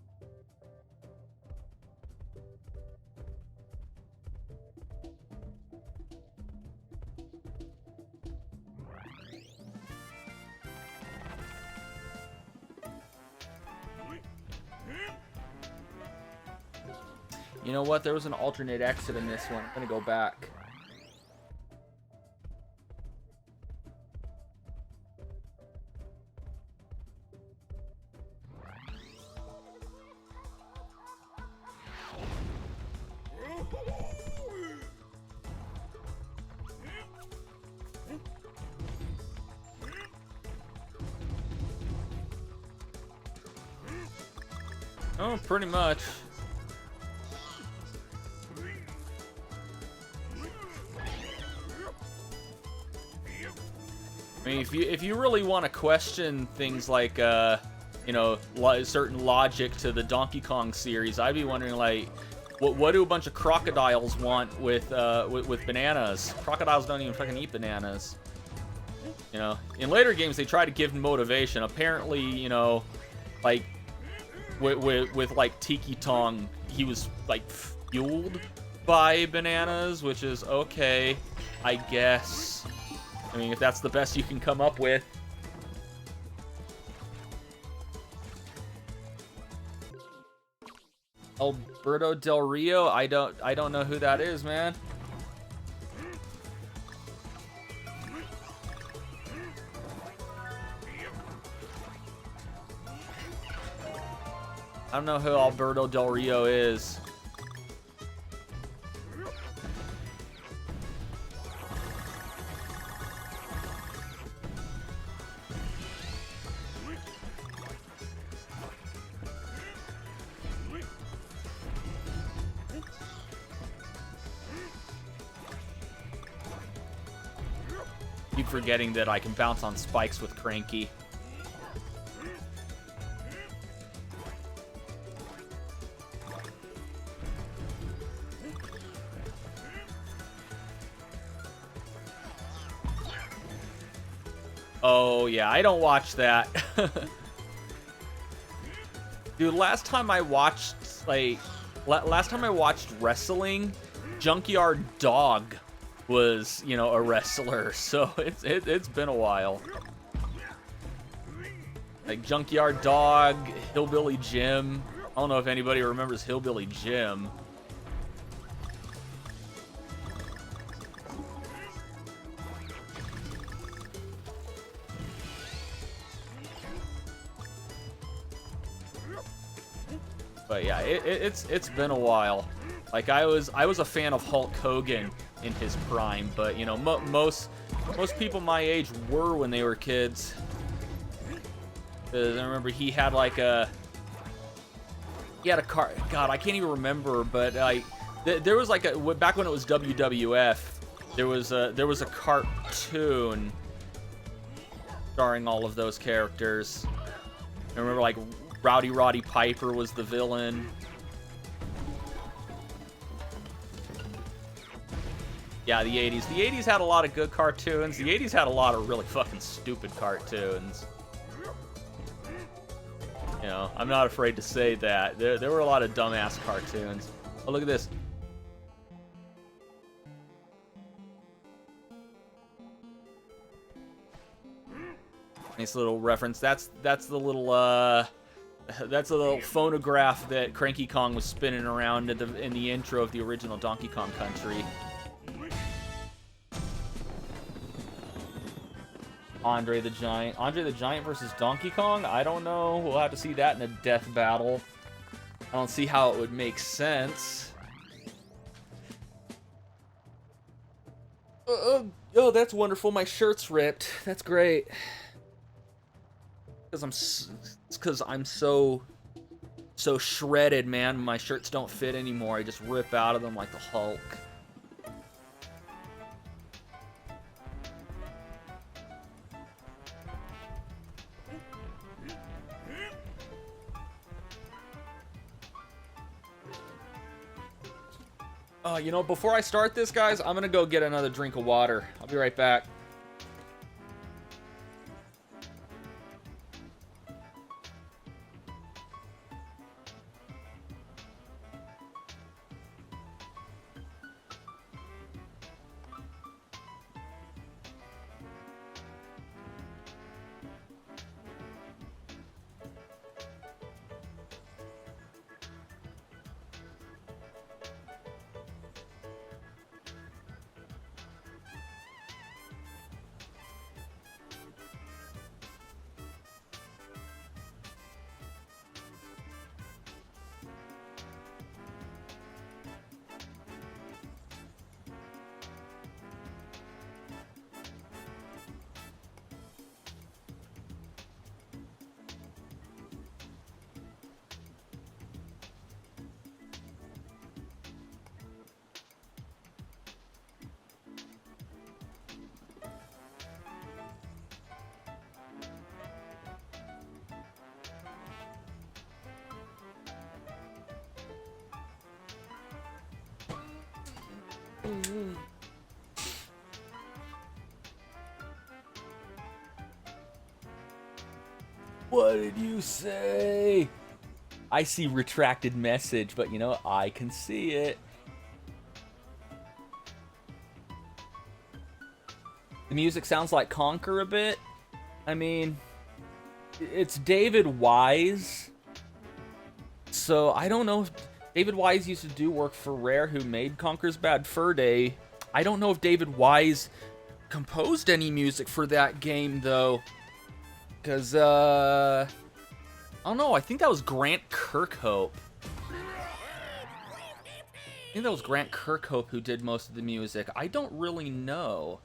You know what? There was an alternate exit in this one. I'm gonna go back. Oh, pretty much. I mean, if you really want to question things like, you know, certain logic to the Donkey Kong series, I'd be wondering, like, what do a bunch of crocodiles want with bananas? Crocodiles don't even fucking eat bananas. You know, in later games they try to give motivation. Apparently, you know, like with like Tiki Tong, he was like fueled by bananas, which is okay, I guess. I mean, if that's the best you can come up with. Alberto Del Rio? I don't know who that is, man. I don't know who Alberto Del Rio is. Keep forgetting that I can bounce on spikes with Cranky. Oh, yeah, I don't watch that. Dude, last time I watched, like, wrestling, Junkyard Dog was, you know, a wrestler, so it's been a while. Like, Junkyard Dog, Hillbilly Jim. I don't know if anybody remembers Hillbilly Jim. But yeah, it's been a while. Like, I was a fan of Hulk Hogan in his prime, but you know, most people my age were when they were kids. 'Cause I remember he had like a car. God, I can't even remember, but like there was like back when it was WWF, there was a cartoon starring all of those characters. I remember like Rowdy Roddy Piper was the villain. Yeah, the 80s. The 80s had a lot of good cartoons. The 80s had a lot of really fucking stupid cartoons. You know, I'm not afraid to say that. There were a lot of dumbass cartoons. Oh, look at this. Nice little reference. That's the little that's a little phonograph that Cranky Kong was spinning around in the intro of the original Donkey Kong Country. Andre the Giant. Andre the Giant versus Donkey Kong? I don't know. We'll have to see that in a death battle. I don't see how it would make sense. Oh, that's wonderful. My shirt's ripped. That's great. It's because I'm so shredded, man. My shirts don't fit anymore. I just rip out of them like the Hulk. You know, before I start this, guys, I'm gonna go get another drink of water. I'll be right back. What did you say? I see retracted message, but you know, I can see it. The music sounds like Conquer a bit. I mean, it's David Wise. So I don't know if David Wise used to do work for Rare, who made Conker's Bad Fur Day. I don't know if David Wise composed any music for that game, though. Because, I don't know. I think that was Grant Kirkhope. Who did most of the music. I don't really know.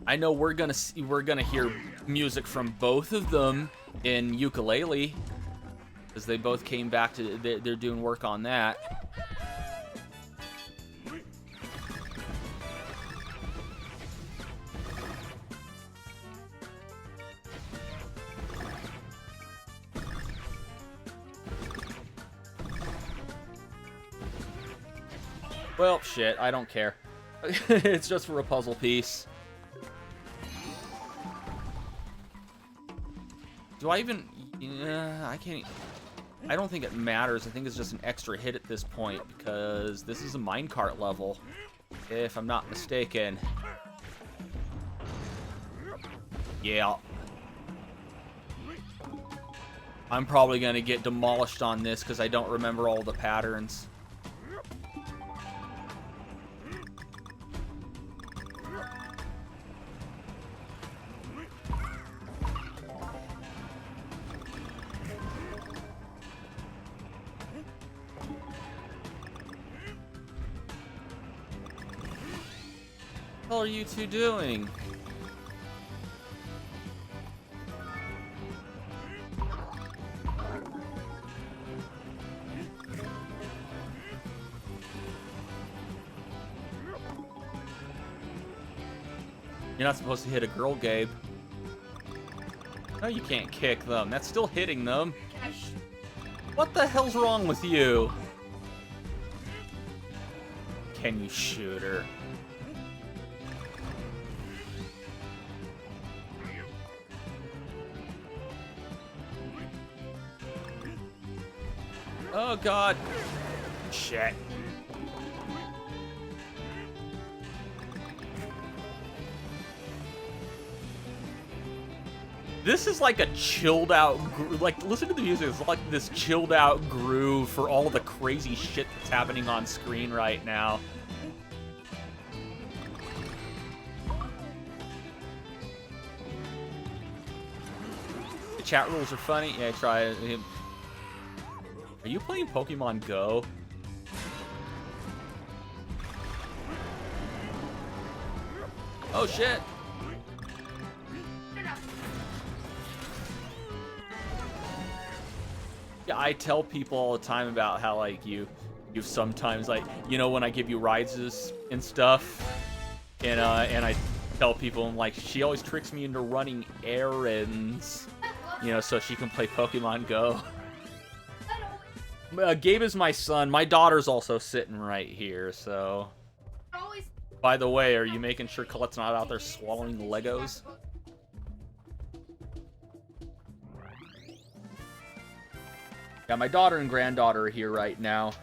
I know we're gonna hear music from both of them in Ukulele, because they both came back to they're doing work on that. Well, shit, I don't care. It's just for a puzzle piece. Do I even... I can't... I don't think it matters. I think it's just an extra hit at this point, because this is a minecart level, if I'm not mistaken. Yeah. I'm probably going to get demolished on this, because I don't remember all the patterns. What are you two doing? You're not supposed to hit a girl, Gabe. No, you can't kick them. That's still hitting them. What the hell's wrong with you? Can you shoot her? Oh, God. Shit. This is like a chilled out, like, listen to the music. It's like this chilled out groove for all of the crazy shit that's happening on screen right now. The chat rules are funny. Yeah, try it. Are you playing Pokemon Go? Oh shit! Yeah, I tell people all the time about how, like, you sometimes, like, you know, when I give you rides and stuff, and I tell people, I'm like, she always tricks me into running errands, you know, so she can play Pokemon Go. Gabe is my son. My daughter's also sitting right here, so... By the way, are you making sure Colette's not out there swallowing Legos? Yeah, my daughter and granddaughter are here right now.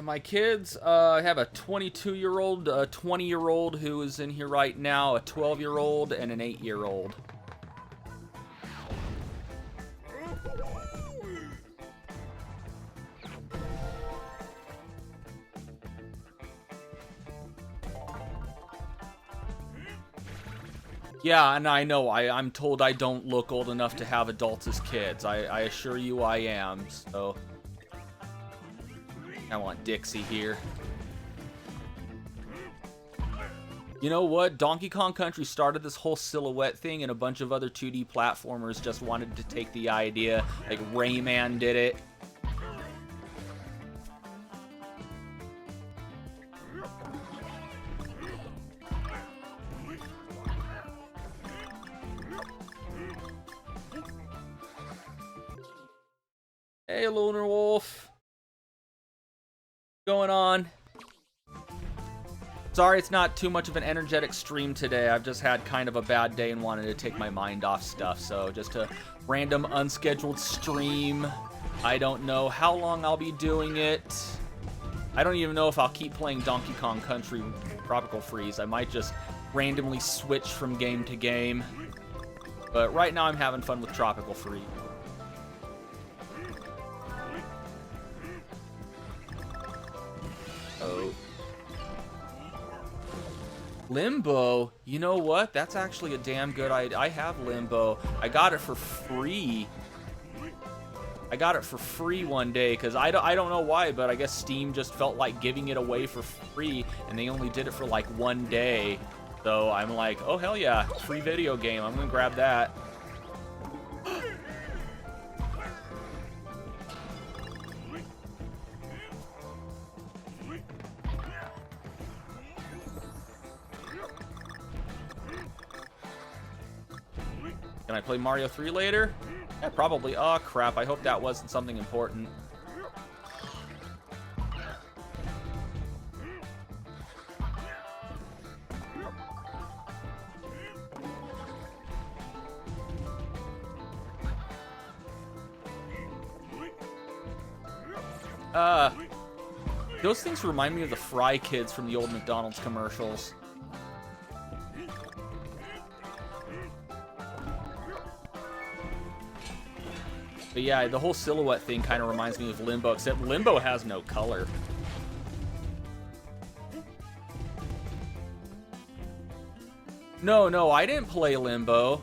My kids have a 22-year-old, a 20-year-old who is in here right now, a 12-year-old, and an 8-year-old. Yeah, and I know, I'm told I don't look old enough to have adults as kids. I assure you I am, so... I want Dixie here. You know what? Donkey Kong Country started this whole silhouette thing, and a bunch of other 2D platformers just wanted to take the idea. Like, Rayman did it. Hey, Lunar Wolf. Going on? Sorry it's not too much of an energetic stream today. I've just had kind of a bad day and wanted to take my mind off stuff. So just a random unscheduled stream. I don't know how long I'll be doing it. I don't even know if I'll keep playing Donkey Kong Country Tropical Freeze. I might just randomly switch from game to game. But right now I'm having fun with Tropical Freeze. Oh. Limbo? You know what? That's actually a damn good idea. I have Limbo. I got it for free. I got it for free one day, because I don't know why, but I guess Steam just felt like giving it away for free, and they only did it for like one day. So I'm like, oh hell yeah, free video game. I'm gonna grab that. Can I play Mario 3 later? Yeah, probably. Oh, crap. I hope that wasn't something important. Those things remind me of the Fry Kids from the old McDonald's commercials. But yeah, the whole silhouette thing kind of reminds me of Limbo, except Limbo has no color. No, I didn't play Limbo.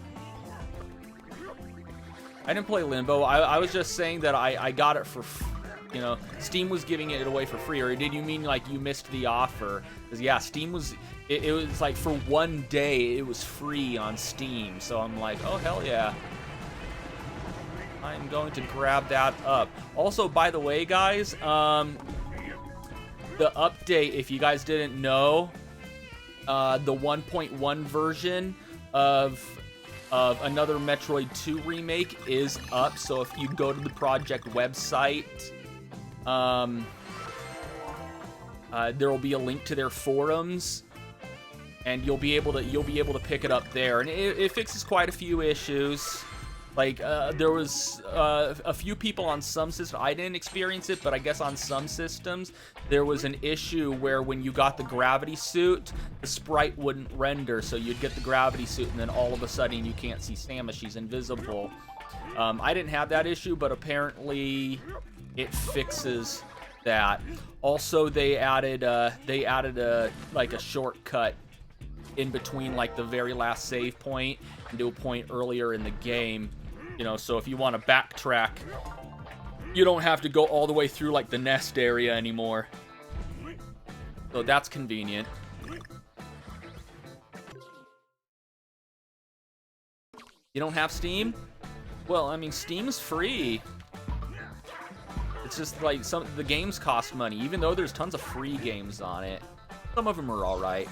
I was just saying that I got it for, you know, Steam was giving it away for free. Or did you mean like you missed the offer? Because yeah, Steam was, it was like for one day it was free on Steam. So I'm like, oh hell yeah. I'm going to grab that up. Also, by the way, guys, the update, if you guys didn't know, the 1.1 version of another Metroid 2 remake is up. So if you go to the project website, there will be a link to their forums, and you'll be able to pick it up there. And it fixes quite a few issues. Like, there was a few people on some systems. I didn't experience it, but I guess on some systems, there was an issue where when you got the gravity suit, the sprite wouldn't render. So you'd get the gravity suit, and then all of a sudden you can't see Samus. She's invisible. I didn't have that issue, but apparently it fixes that. Also, they added like a shortcut in between like the very last save point and to a point earlier in the game. You know, so if you want to backtrack, you don't have to go all the way through like the nest area anymore. So that's convenient. You don't have Steam? Well, I mean, Steam's free. It's just like the games cost money, even though there's tons of free games on it. Some of them are all right.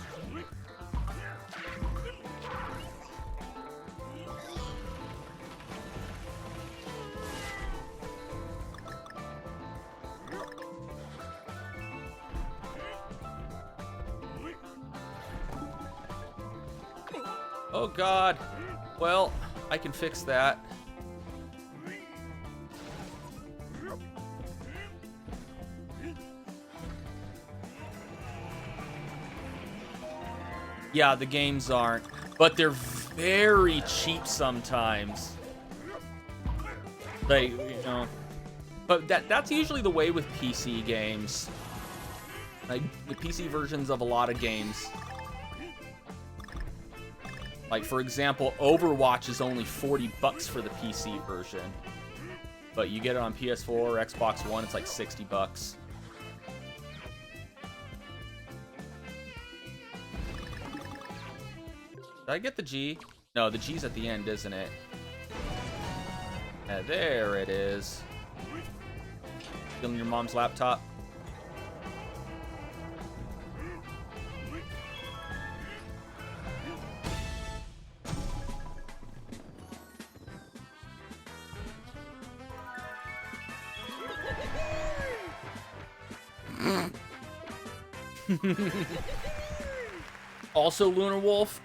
Oh god. Well, I can fix that. Yeah, the games aren't, but they're very cheap sometimes. Like, you know, but that's usually the way with PC games. Like the PC versions of a lot of games. Like, for example, Overwatch is only $40 for the PC version. But you get it on PS4 or Xbox One, it's like $60. Did I get the G? No, the G's at the end, isn't it? Yeah, there it is. Stealing your mom's laptop. Also, Lunar Wolf,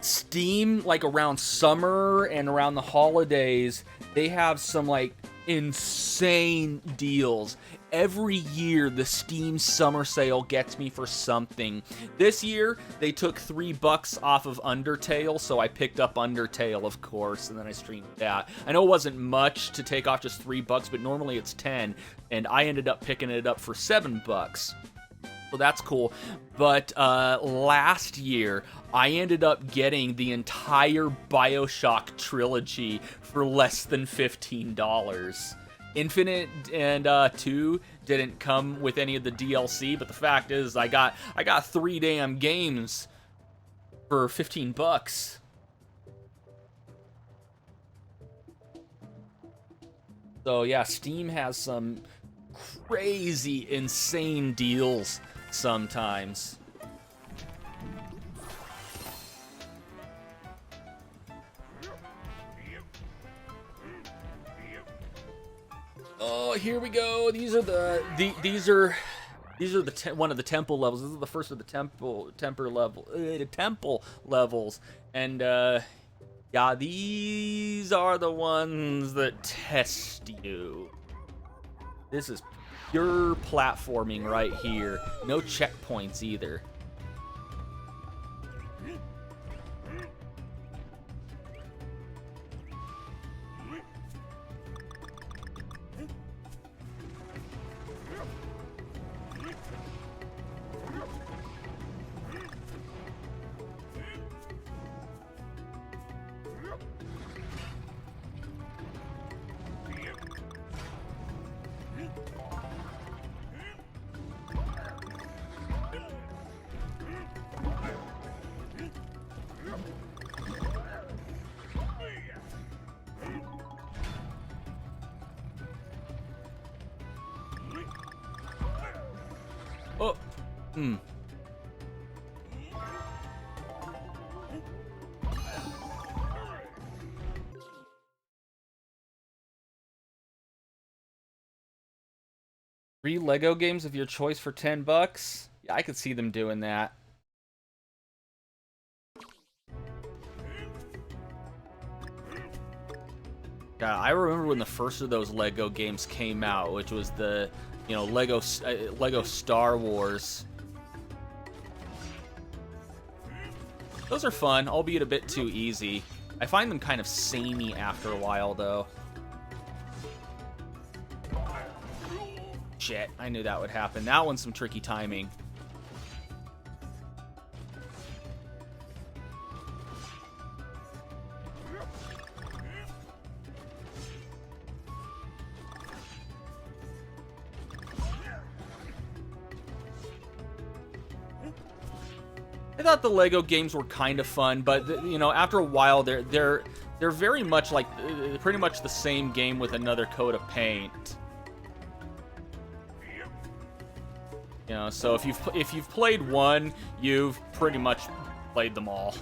Steam, like around summer and around the holidays, they have some like insane deals. Every year, the Steam summer sale gets me for something. This year, they took $3 off of Undertale, so I picked up Undertale, of course, and then I streamed that. I know it wasn't much to take off just $3, but normally it's 10, and I ended up picking it up for $7. So that's cool. But last year, I ended up getting the entire BioShock trilogy for less than $15. Infinite and 2 didn't come with any of the DLC, but the fact is I got 3 damn games for $15. So yeah, Steam has some crazy, insane deals sometimes. Oh, here we go. These are one of the temple levels. This is the first of the temple levels, and yeah, these are the ones that test you. This is pure platforming right here. No checkpoints either. Oh, Free Lego games of your choice for $10. Yeah, I could see them doing that. Yeah, I remember when the first of those Lego games came out, which was the, Lego Star Wars. Those are fun, albeit a bit too easy. I find them kind of samey after a while, though. Shit, I knew that would happen. That one's some tricky timing. I thought the Lego games were kind of fun, but after a while, they're very much like pretty much the same game with another coat of paint. So if you've played one, you've pretty much played them all.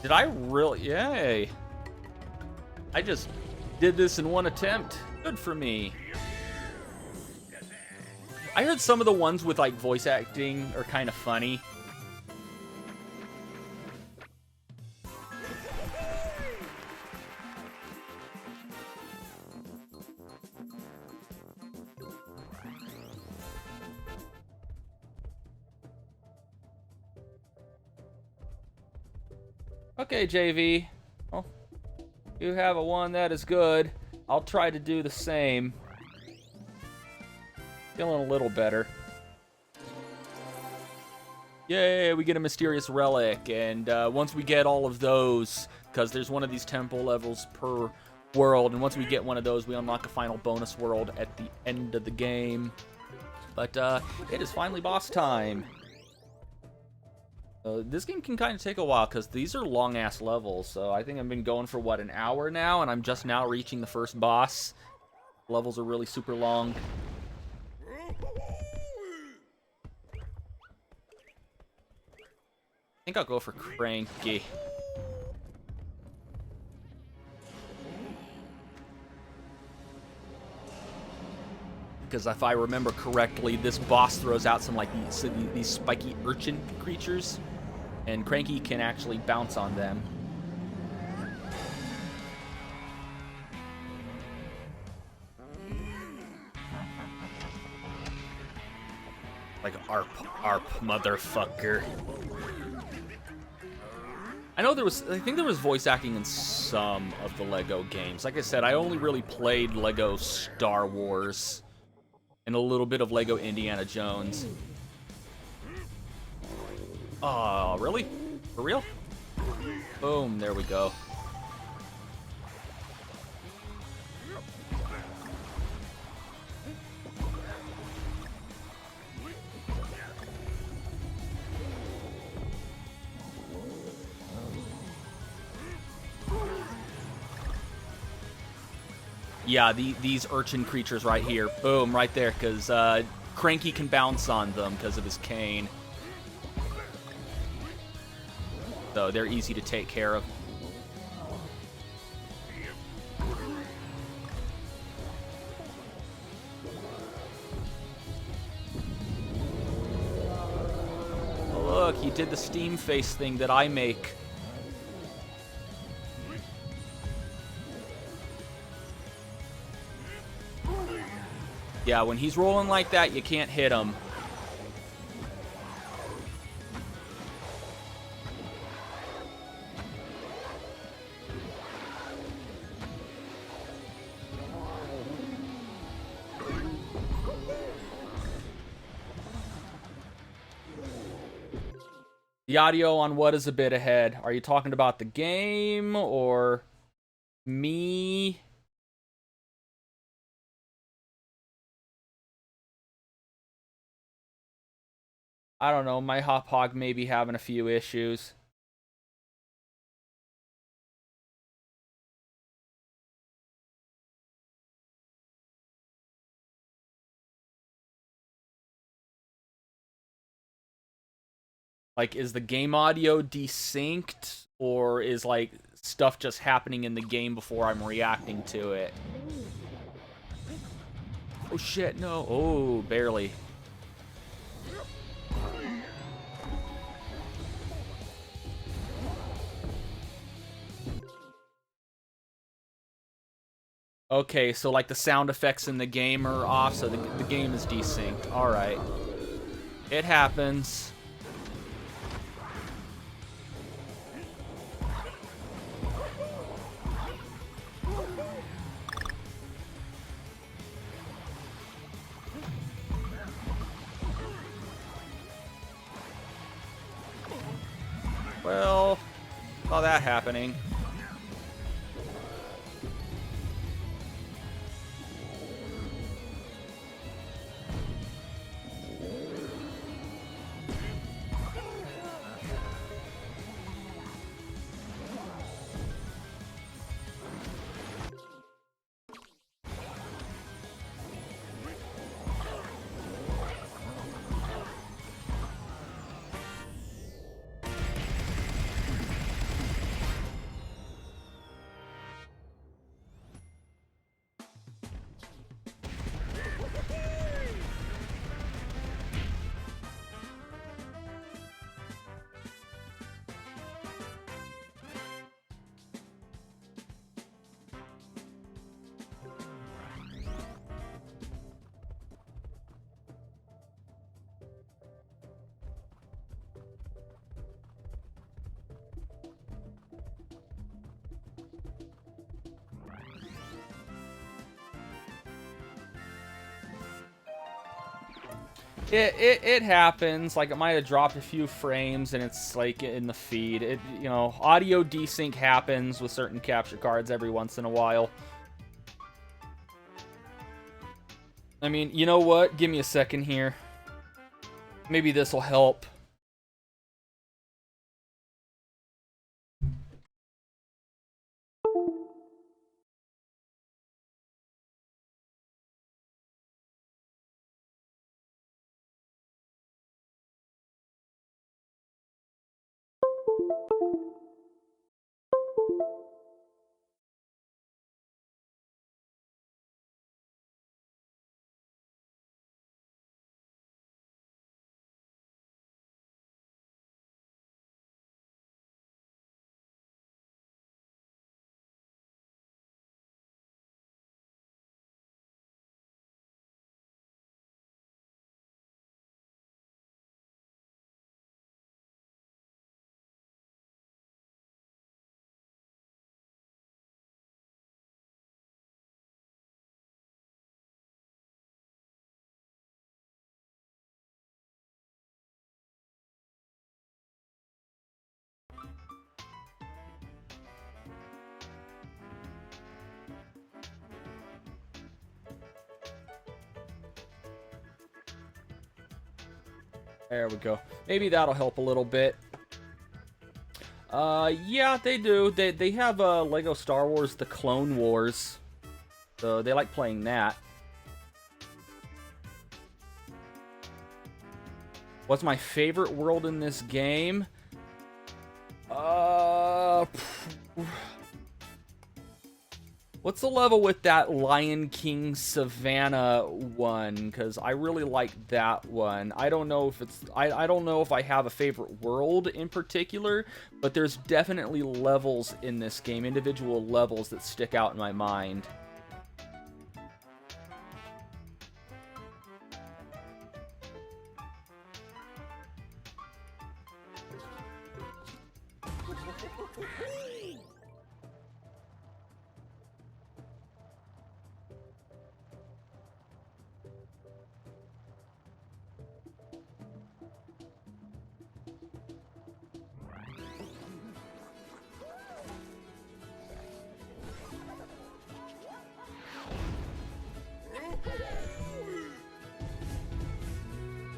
Did I really? Yay. I just did this in one attempt. Good for me. I heard some of the ones with like voice acting are kind of funny. Okay, JV. Well, you have a one that is good. I'll try to do the same. Feeling a little better. Yay, we get a mysterious relic, and once we get all of those, because there's one of these temple levels per world, and once we get one of those, we unlock a final bonus world at the end of the game. But it is finally boss time. This game can kind of take a while, because these are long-ass levels, so I think I've been going for, what, an hour now, and I'm just now reaching the first boss. Levels are really super long. I think I'll go for Cranky. Because if I remember correctly, this boss throws out some, like, these spiky urchin creatures, and Cranky can actually bounce on them. Like, ARP, motherfucker. I think there was voice acting in some of the Lego games. Like I said, I only really played Lego Star Wars and a little bit of Lego Indiana Jones. Oh, really? For real? Boom, there we go. Yeah, these urchin creatures right here. Boom, right there, because Cranky can bounce on them because of his cane. So they're easy to take care of. Oh, look, he did the steam face thing that I make. Yeah, when he's rolling like that, you can't hit him. The audio on what is a bit ahead? Are you talking about the game or me? I don't know. My Hop Hog may be having a few issues. Like, is the game audio desynced, or is, like, stuff just happening in the game before I'm reacting to it? Oh, shit, no. Oh, barely. Okay, so, like, the sound effects in the game are off, so the game is desynced. Alright. It happens. Well, saw that happening. It happens. Like, it might have dropped a few frames and it's like in the feed. You know, audio desync happens with certain capture cards every once in a while. I mean, you know what? Give me a second here. Maybe this will help. There we go. Maybe that'll help a little bit. Yeah, they do. They have Lego Star Wars: The Clone Wars. So they like playing that. What's my favorite world in this game? What's the level with that Lion King Savannah one? Because I really like that one. I don't know if it's... I don't know if I have a favorite world in particular, but there's definitely levels in this game, individual levels that stick out in my mind.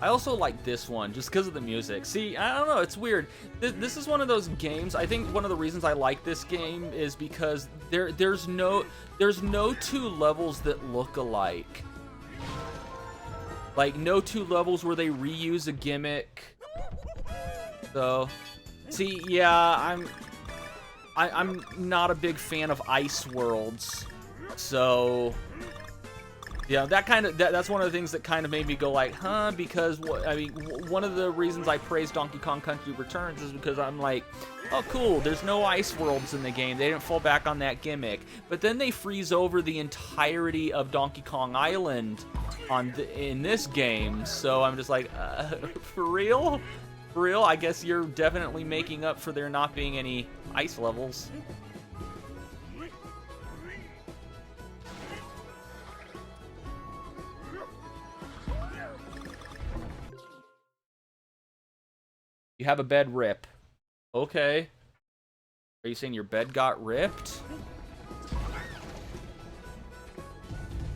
I also like this one just because of the music. See, I don't know, it's weird. This is one of those games. I think one of the reasons I like this game is because there's no two levels that look alike. Like no two levels where they reuse a gimmick. So, see, yeah, I'm not a big fan of ice worlds. So, yeah, that's one of the things that kind of made me go like, huh? Because I mean, one of the reasons I praise Donkey Kong Country Returns is because I'm like, oh cool, there's no ice worlds in the game. They didn't fall back on that gimmick. But then they freeze over the entirety of Donkey Kong Island in this game. So I'm just like, for real? For real? I guess you're definitely making up for there not being any ice levels. You have a bed rip. Okay. Are you saying your bed got ripped?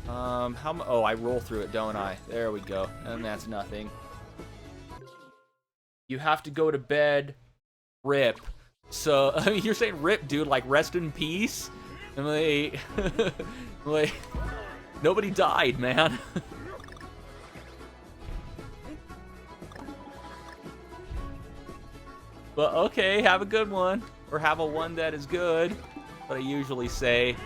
Oh, I roll through it, don't I? There we go. And that's nothing. You have to go to bed, rip. So, I mean, you're saying rip, dude, like rest in peace? And like, nobody died, man. But okay, have a good one. Or have a one that is good. What I usually say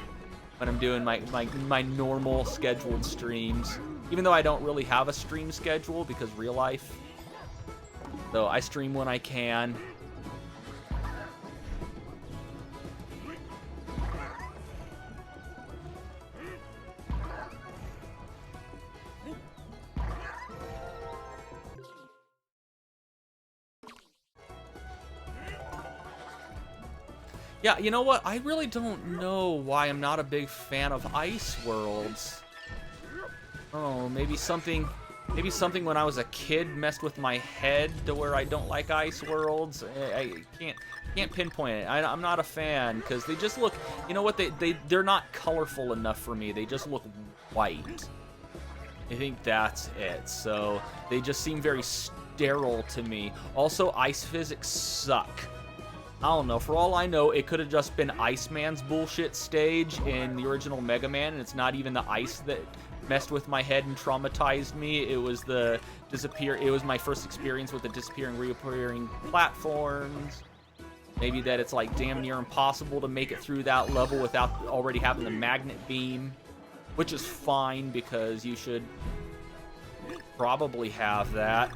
when I'm doing my normal scheduled streams. Even though I don't really have a stream schedule because real life. So I stream when I can. Yeah, you know what? I really don't know why I'm not a big fan of ice worlds. Oh, maybe something when I was a kid messed with my head to where I don't like ice worlds. I can't pinpoint it. I'm not a fan because they just look, you know what? They're not colorful enough for me. They just look white. I think that's it. So they just seem very sterile to me. Also, ice physics suck. I don't know. For all I know, it could have just been Iceman's bullshit stage in the original Mega Man, and it's not even the ice that messed with my head and traumatized me. It was It was my first experience with the disappearing, reappearing platforms. Maybe that it's like damn near impossible to make it through that level without already having the magnet beam, which is fine because you should probably have that.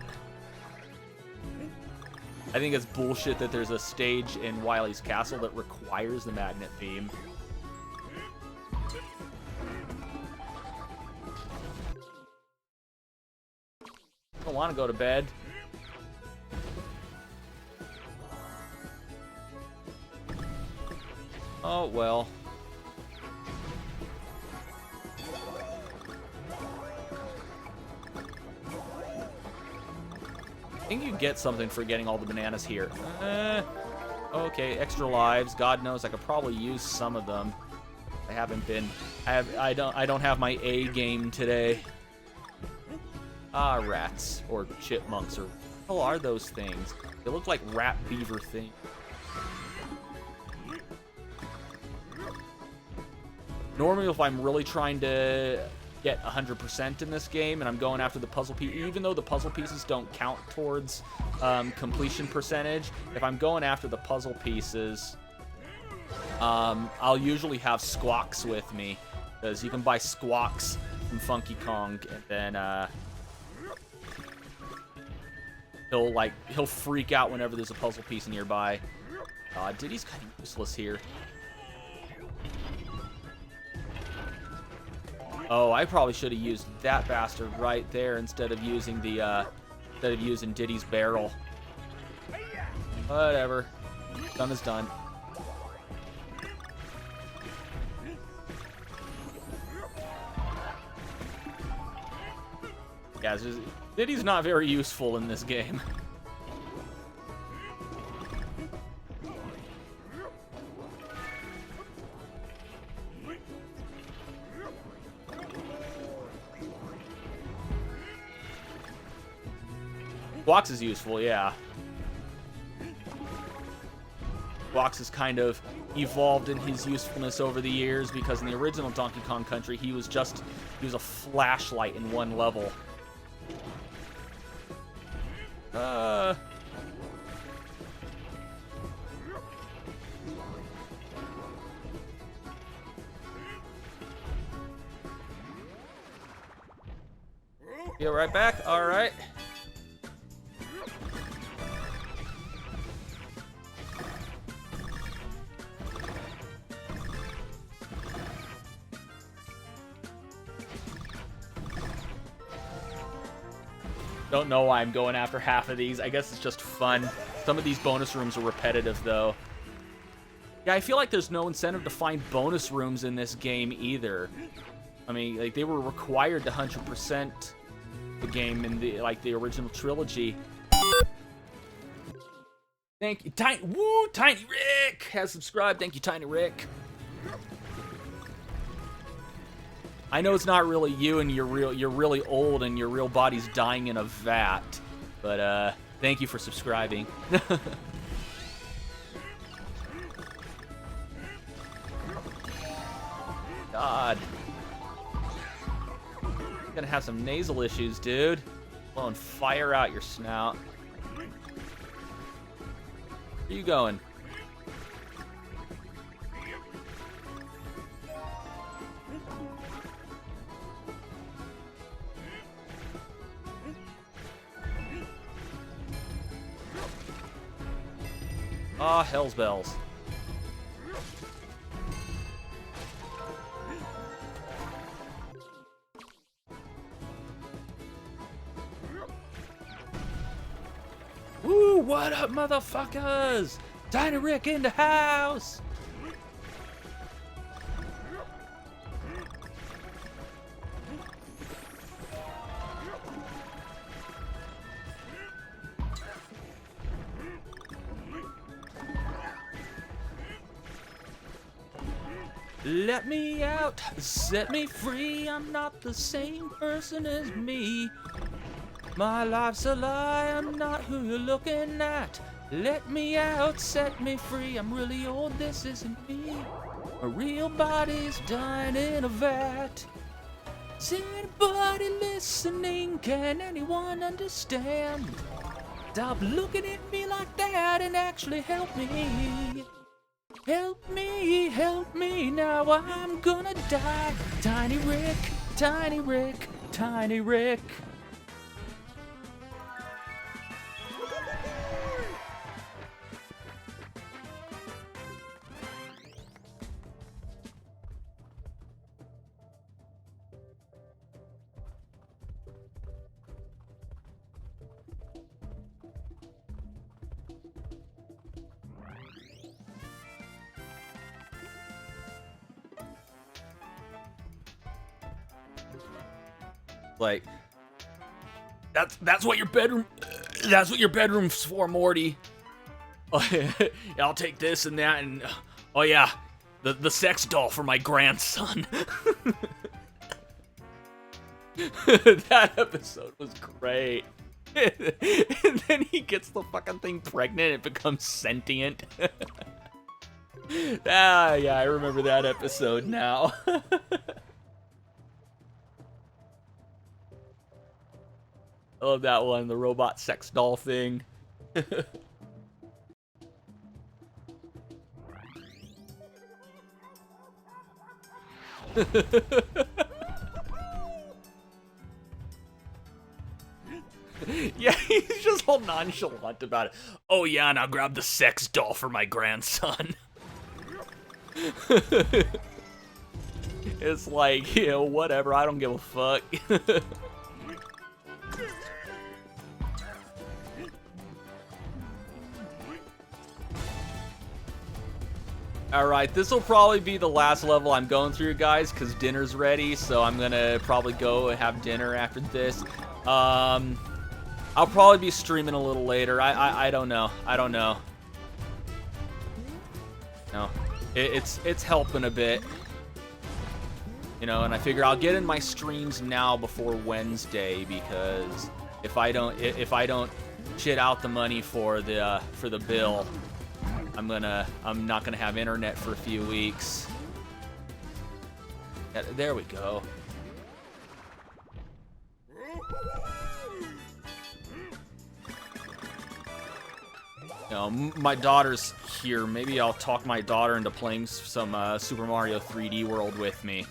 I think it's bullshit that there's a stage in Wily's Castle that requires the magnet beam. I don't want to go to bed. Oh, well. I think you get something for getting all the bananas here. Okay, extra lives. God knows I could probably use some of them. I don't have my A game today. Ah, rats or chipmunks or what the hell are those things? They look like rat beaver things. Normally, if I'm really trying to get 100% in this game and I'm going after the puzzle piece, even though the puzzle pieces don't count towards completion percentage, if I'm going after the puzzle pieces, I'll usually have Squawks with me, because you can buy Squawks from Funky Kong, and then he'll freak out whenever there's a puzzle piece nearby. Diddy's kind of useless here. Oh, I probably should have used that bastard right there instead of using the Diddy's barrel. Whatever. Done is done. Yeah, Diddy's not very useful in this game. Blocks is useful, yeah. Blocks has kind of evolved in his usefulness over the years, because in the original Donkey Kong Country, he was a flashlight in one level. Get right back. All right. Don't know why I'm going after half of these. I guess it's just fun. Some of these bonus rooms are repetitive, though. Yeah, I feel like there's no incentive to find bonus rooms in this game either. I mean, like, they were required to 100% the game in the original trilogy. Thank you, Tiny Rick has subscribed. Thank you, Tiny Rick. I know it's not really you, and you're really old, and your real body's dying in a vat. But thank you for subscribing. God, you're gonna have some nasal issues, dude. Blowing fire out your snout. Where are you going? Ah, hell's bells. Woo, what up, motherfuckers? Tiny Rick in the house! Let me out, set me free, I'm not the same person as me. My life's a lie, I'm not who you're looking at. Let me out, set me free, I'm really old, this isn't me. A real body's dying in a vat. Is anybody listening? Can anyone understand? Stop looking at me like that and actually help me. Help me, now I'm gonna die. Tiny Rick, Tiny Rick, Tiny Rick. Like, that's what your bedroom's for, Morty. I'll take this and that, and oh yeah, the sex doll for my grandson. That episode was great. And then he gets the fucking thing pregnant and it becomes sentient. Ah, yeah, I remember that episode now. I love that one, the robot sex doll thing. Yeah, he's just all nonchalant about it. Oh yeah, now grab the sex doll for my grandson. It's like, you know, whatever, I don't give a fuck. Alright, this will probably be the last level I'm going through, guys, because dinner's ready, so I'm gonna probably go and have dinner after this. I'll probably be streaming a little later. I don't know. I don't know. No. It's helping a bit. You know, and I figure I'll get in my streams now before Wednesday, because if I don't shit out the money for the bill, I'm not gonna have internet for a few weeks. Yeah, there we go. You know, my daughter's here. Maybe I'll talk my daughter into playing some Super Mario 3D World with me.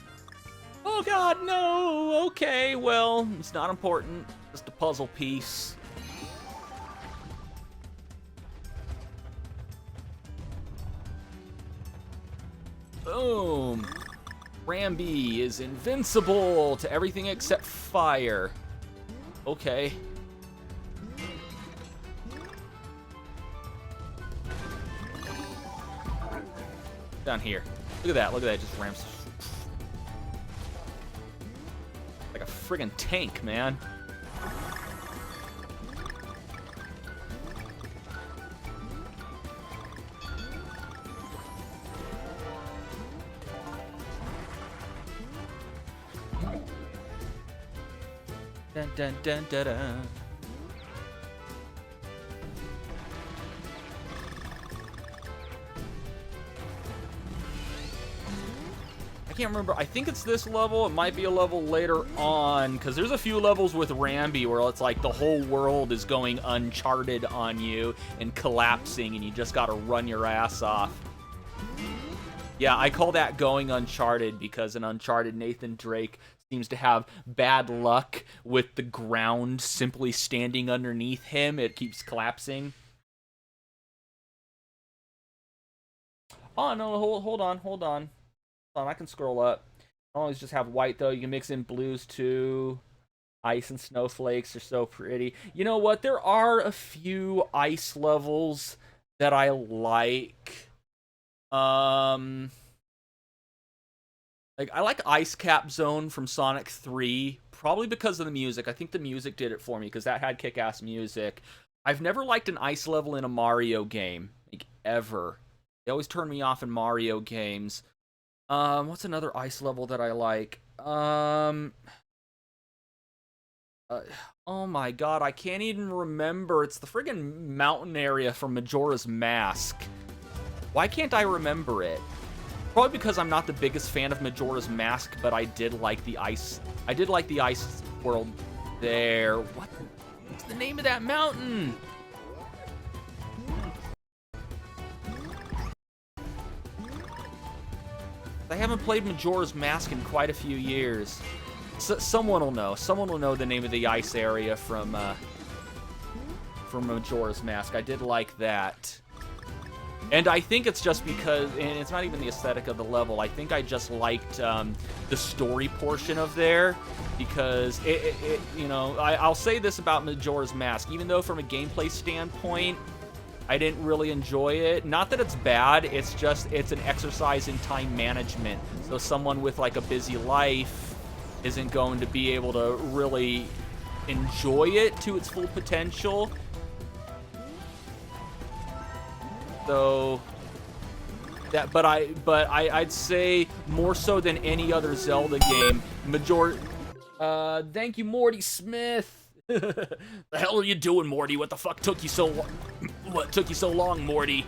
Oh god, no! Okay, well, it's not important. Just a puzzle piece. Boom! Rambi is invincible to everything except fire. Okay. Down here. Look at that, look at that, just ramps. Like a friggin' tank, man. Dun dun dun dun dun. I can't remember. I think it's this level. It might be a level later on, because there's a few levels with Rambi where it's like the whole world is going uncharted on you and collapsing, and you just gotta run your ass off. Yeah, I call that going uncharted, because in Uncharted, Nathan Drake seems to have bad luck with the ground simply standing underneath him. It keeps collapsing. Oh, no, hold on. I can scroll up. I always just have white, though. You can mix in blues, too. Ice and snowflakes are so pretty. You know what? There are a few ice levels that I like. Like, I like Ice Cap Zone from Sonic 3, probably because of the music. I think the music did it for me, because that had kick-ass music. I've never liked an ice level in a Mario game, like, ever. They always turn me off in Mario games. What's another ice level that I like? Oh my god, I can't even remember. It's the friggin' mountain area from Majora's Mask. Why can't I remember it? Probably because I'm not the biggest fan of Majora's Mask, but I did like the ice. I did like the ice world there. What's the name of that mountain? I haven't played Majora's Mask in quite a few years. Someone will know. Someone will know the name of the ice area from Majora's Mask. I did like that. And I think it's just because, and it's not even the aesthetic of the level, I think I just liked the story portion of there, because you know, I'll say this about Majora's Mask, even though from a gameplay standpoint, I didn't really enjoy it. Not that it's bad, it's just, it's an exercise in time management. So someone with like a busy life isn't going to be able to really enjoy it to its full potential. So that, but I'd say more so than any other Zelda game, thank you, Morty Smith. The hell are you doing, Morty? What the fuck took you so long? What took you so long, Morty?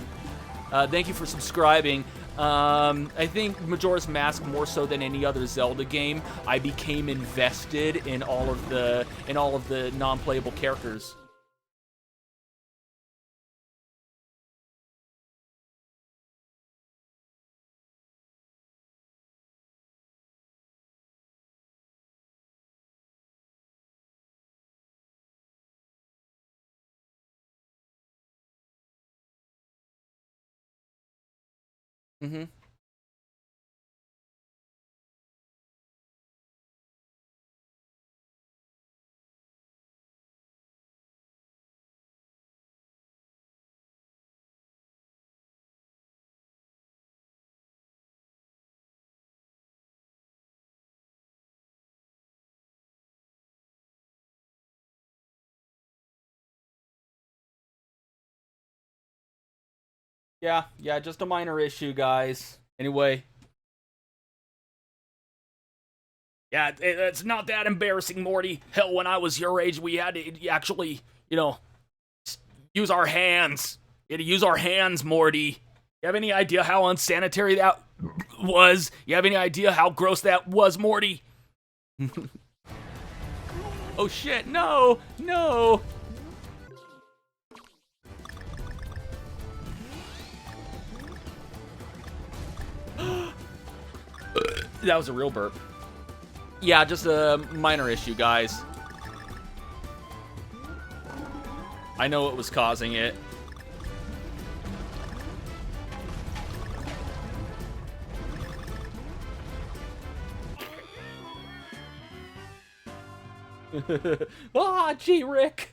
Thank you for subscribing. I think Majora's Mask, more so than any other Zelda game, I became invested in all of the non-playable characters. Mm-hmm. Yeah, just a minor issue, guys. Anyway. Yeah, it's not that embarrassing, Morty. Hell, when I was your age, we had to actually, use our hands. We had to use our hands, Morty. You have any idea how unsanitary that was? You have any idea how gross that was, Morty? Oh shit, no, no. That was a real burp. Yeah, just a minor issue, guys. I know what was causing it. Ah, gee, Rick.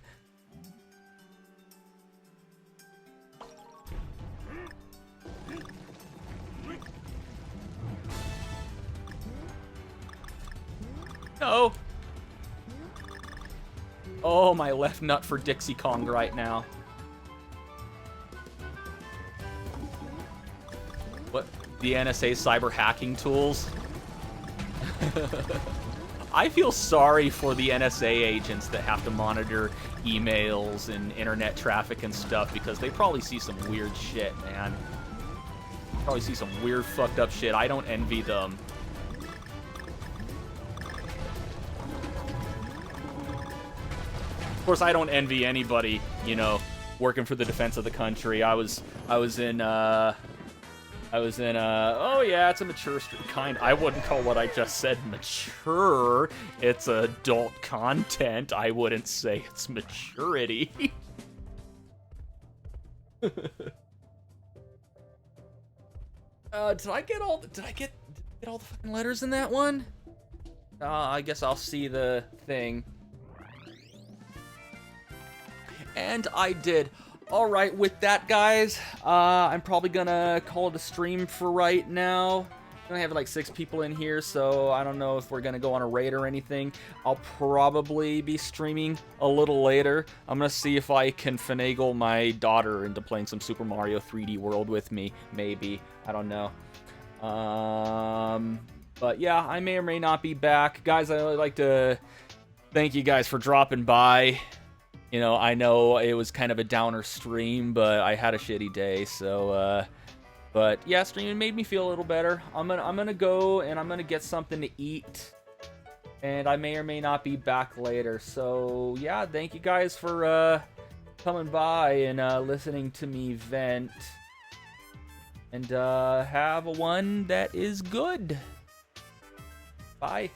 No. Oh, my left nut for Dixie Kong right now. What? The NSA cyber hacking tools? I feel sorry for the NSA agents that have to monitor emails and internet traffic and stuff, because they probably see some weird shit, man. Probably see some weird, fucked up shit. I don't envy them. Of course, I don't envy anybody, working for the defense of the country. I was in, oh yeah, it's a mature kind. I wouldn't call what I just said mature. It's adult content. I wouldn't say it's maturity. Did I get all the fucking letters in that one? I guess I'll see the thing. And I did. Alright, with that, guys, I'm probably gonna call it a stream for right now. I have like 6 people in here, so I don't know if we're gonna go on a raid or anything. I'll probably be streaming a little later. I'm gonna see if I can finagle my daughter into playing some Super Mario 3D World with me. Maybe. I don't know. But yeah, I may or may not be back. Guys, I would like to thank you guys for dropping by. I know it was kind of a downer stream, but I had a shitty day, so, but yeah, streaming made me feel a little better. I'm gonna go and I'm gonna get something to eat, and I may or may not be back later. So yeah, thank you guys for coming by and listening to me vent, and have one that is good. Bye.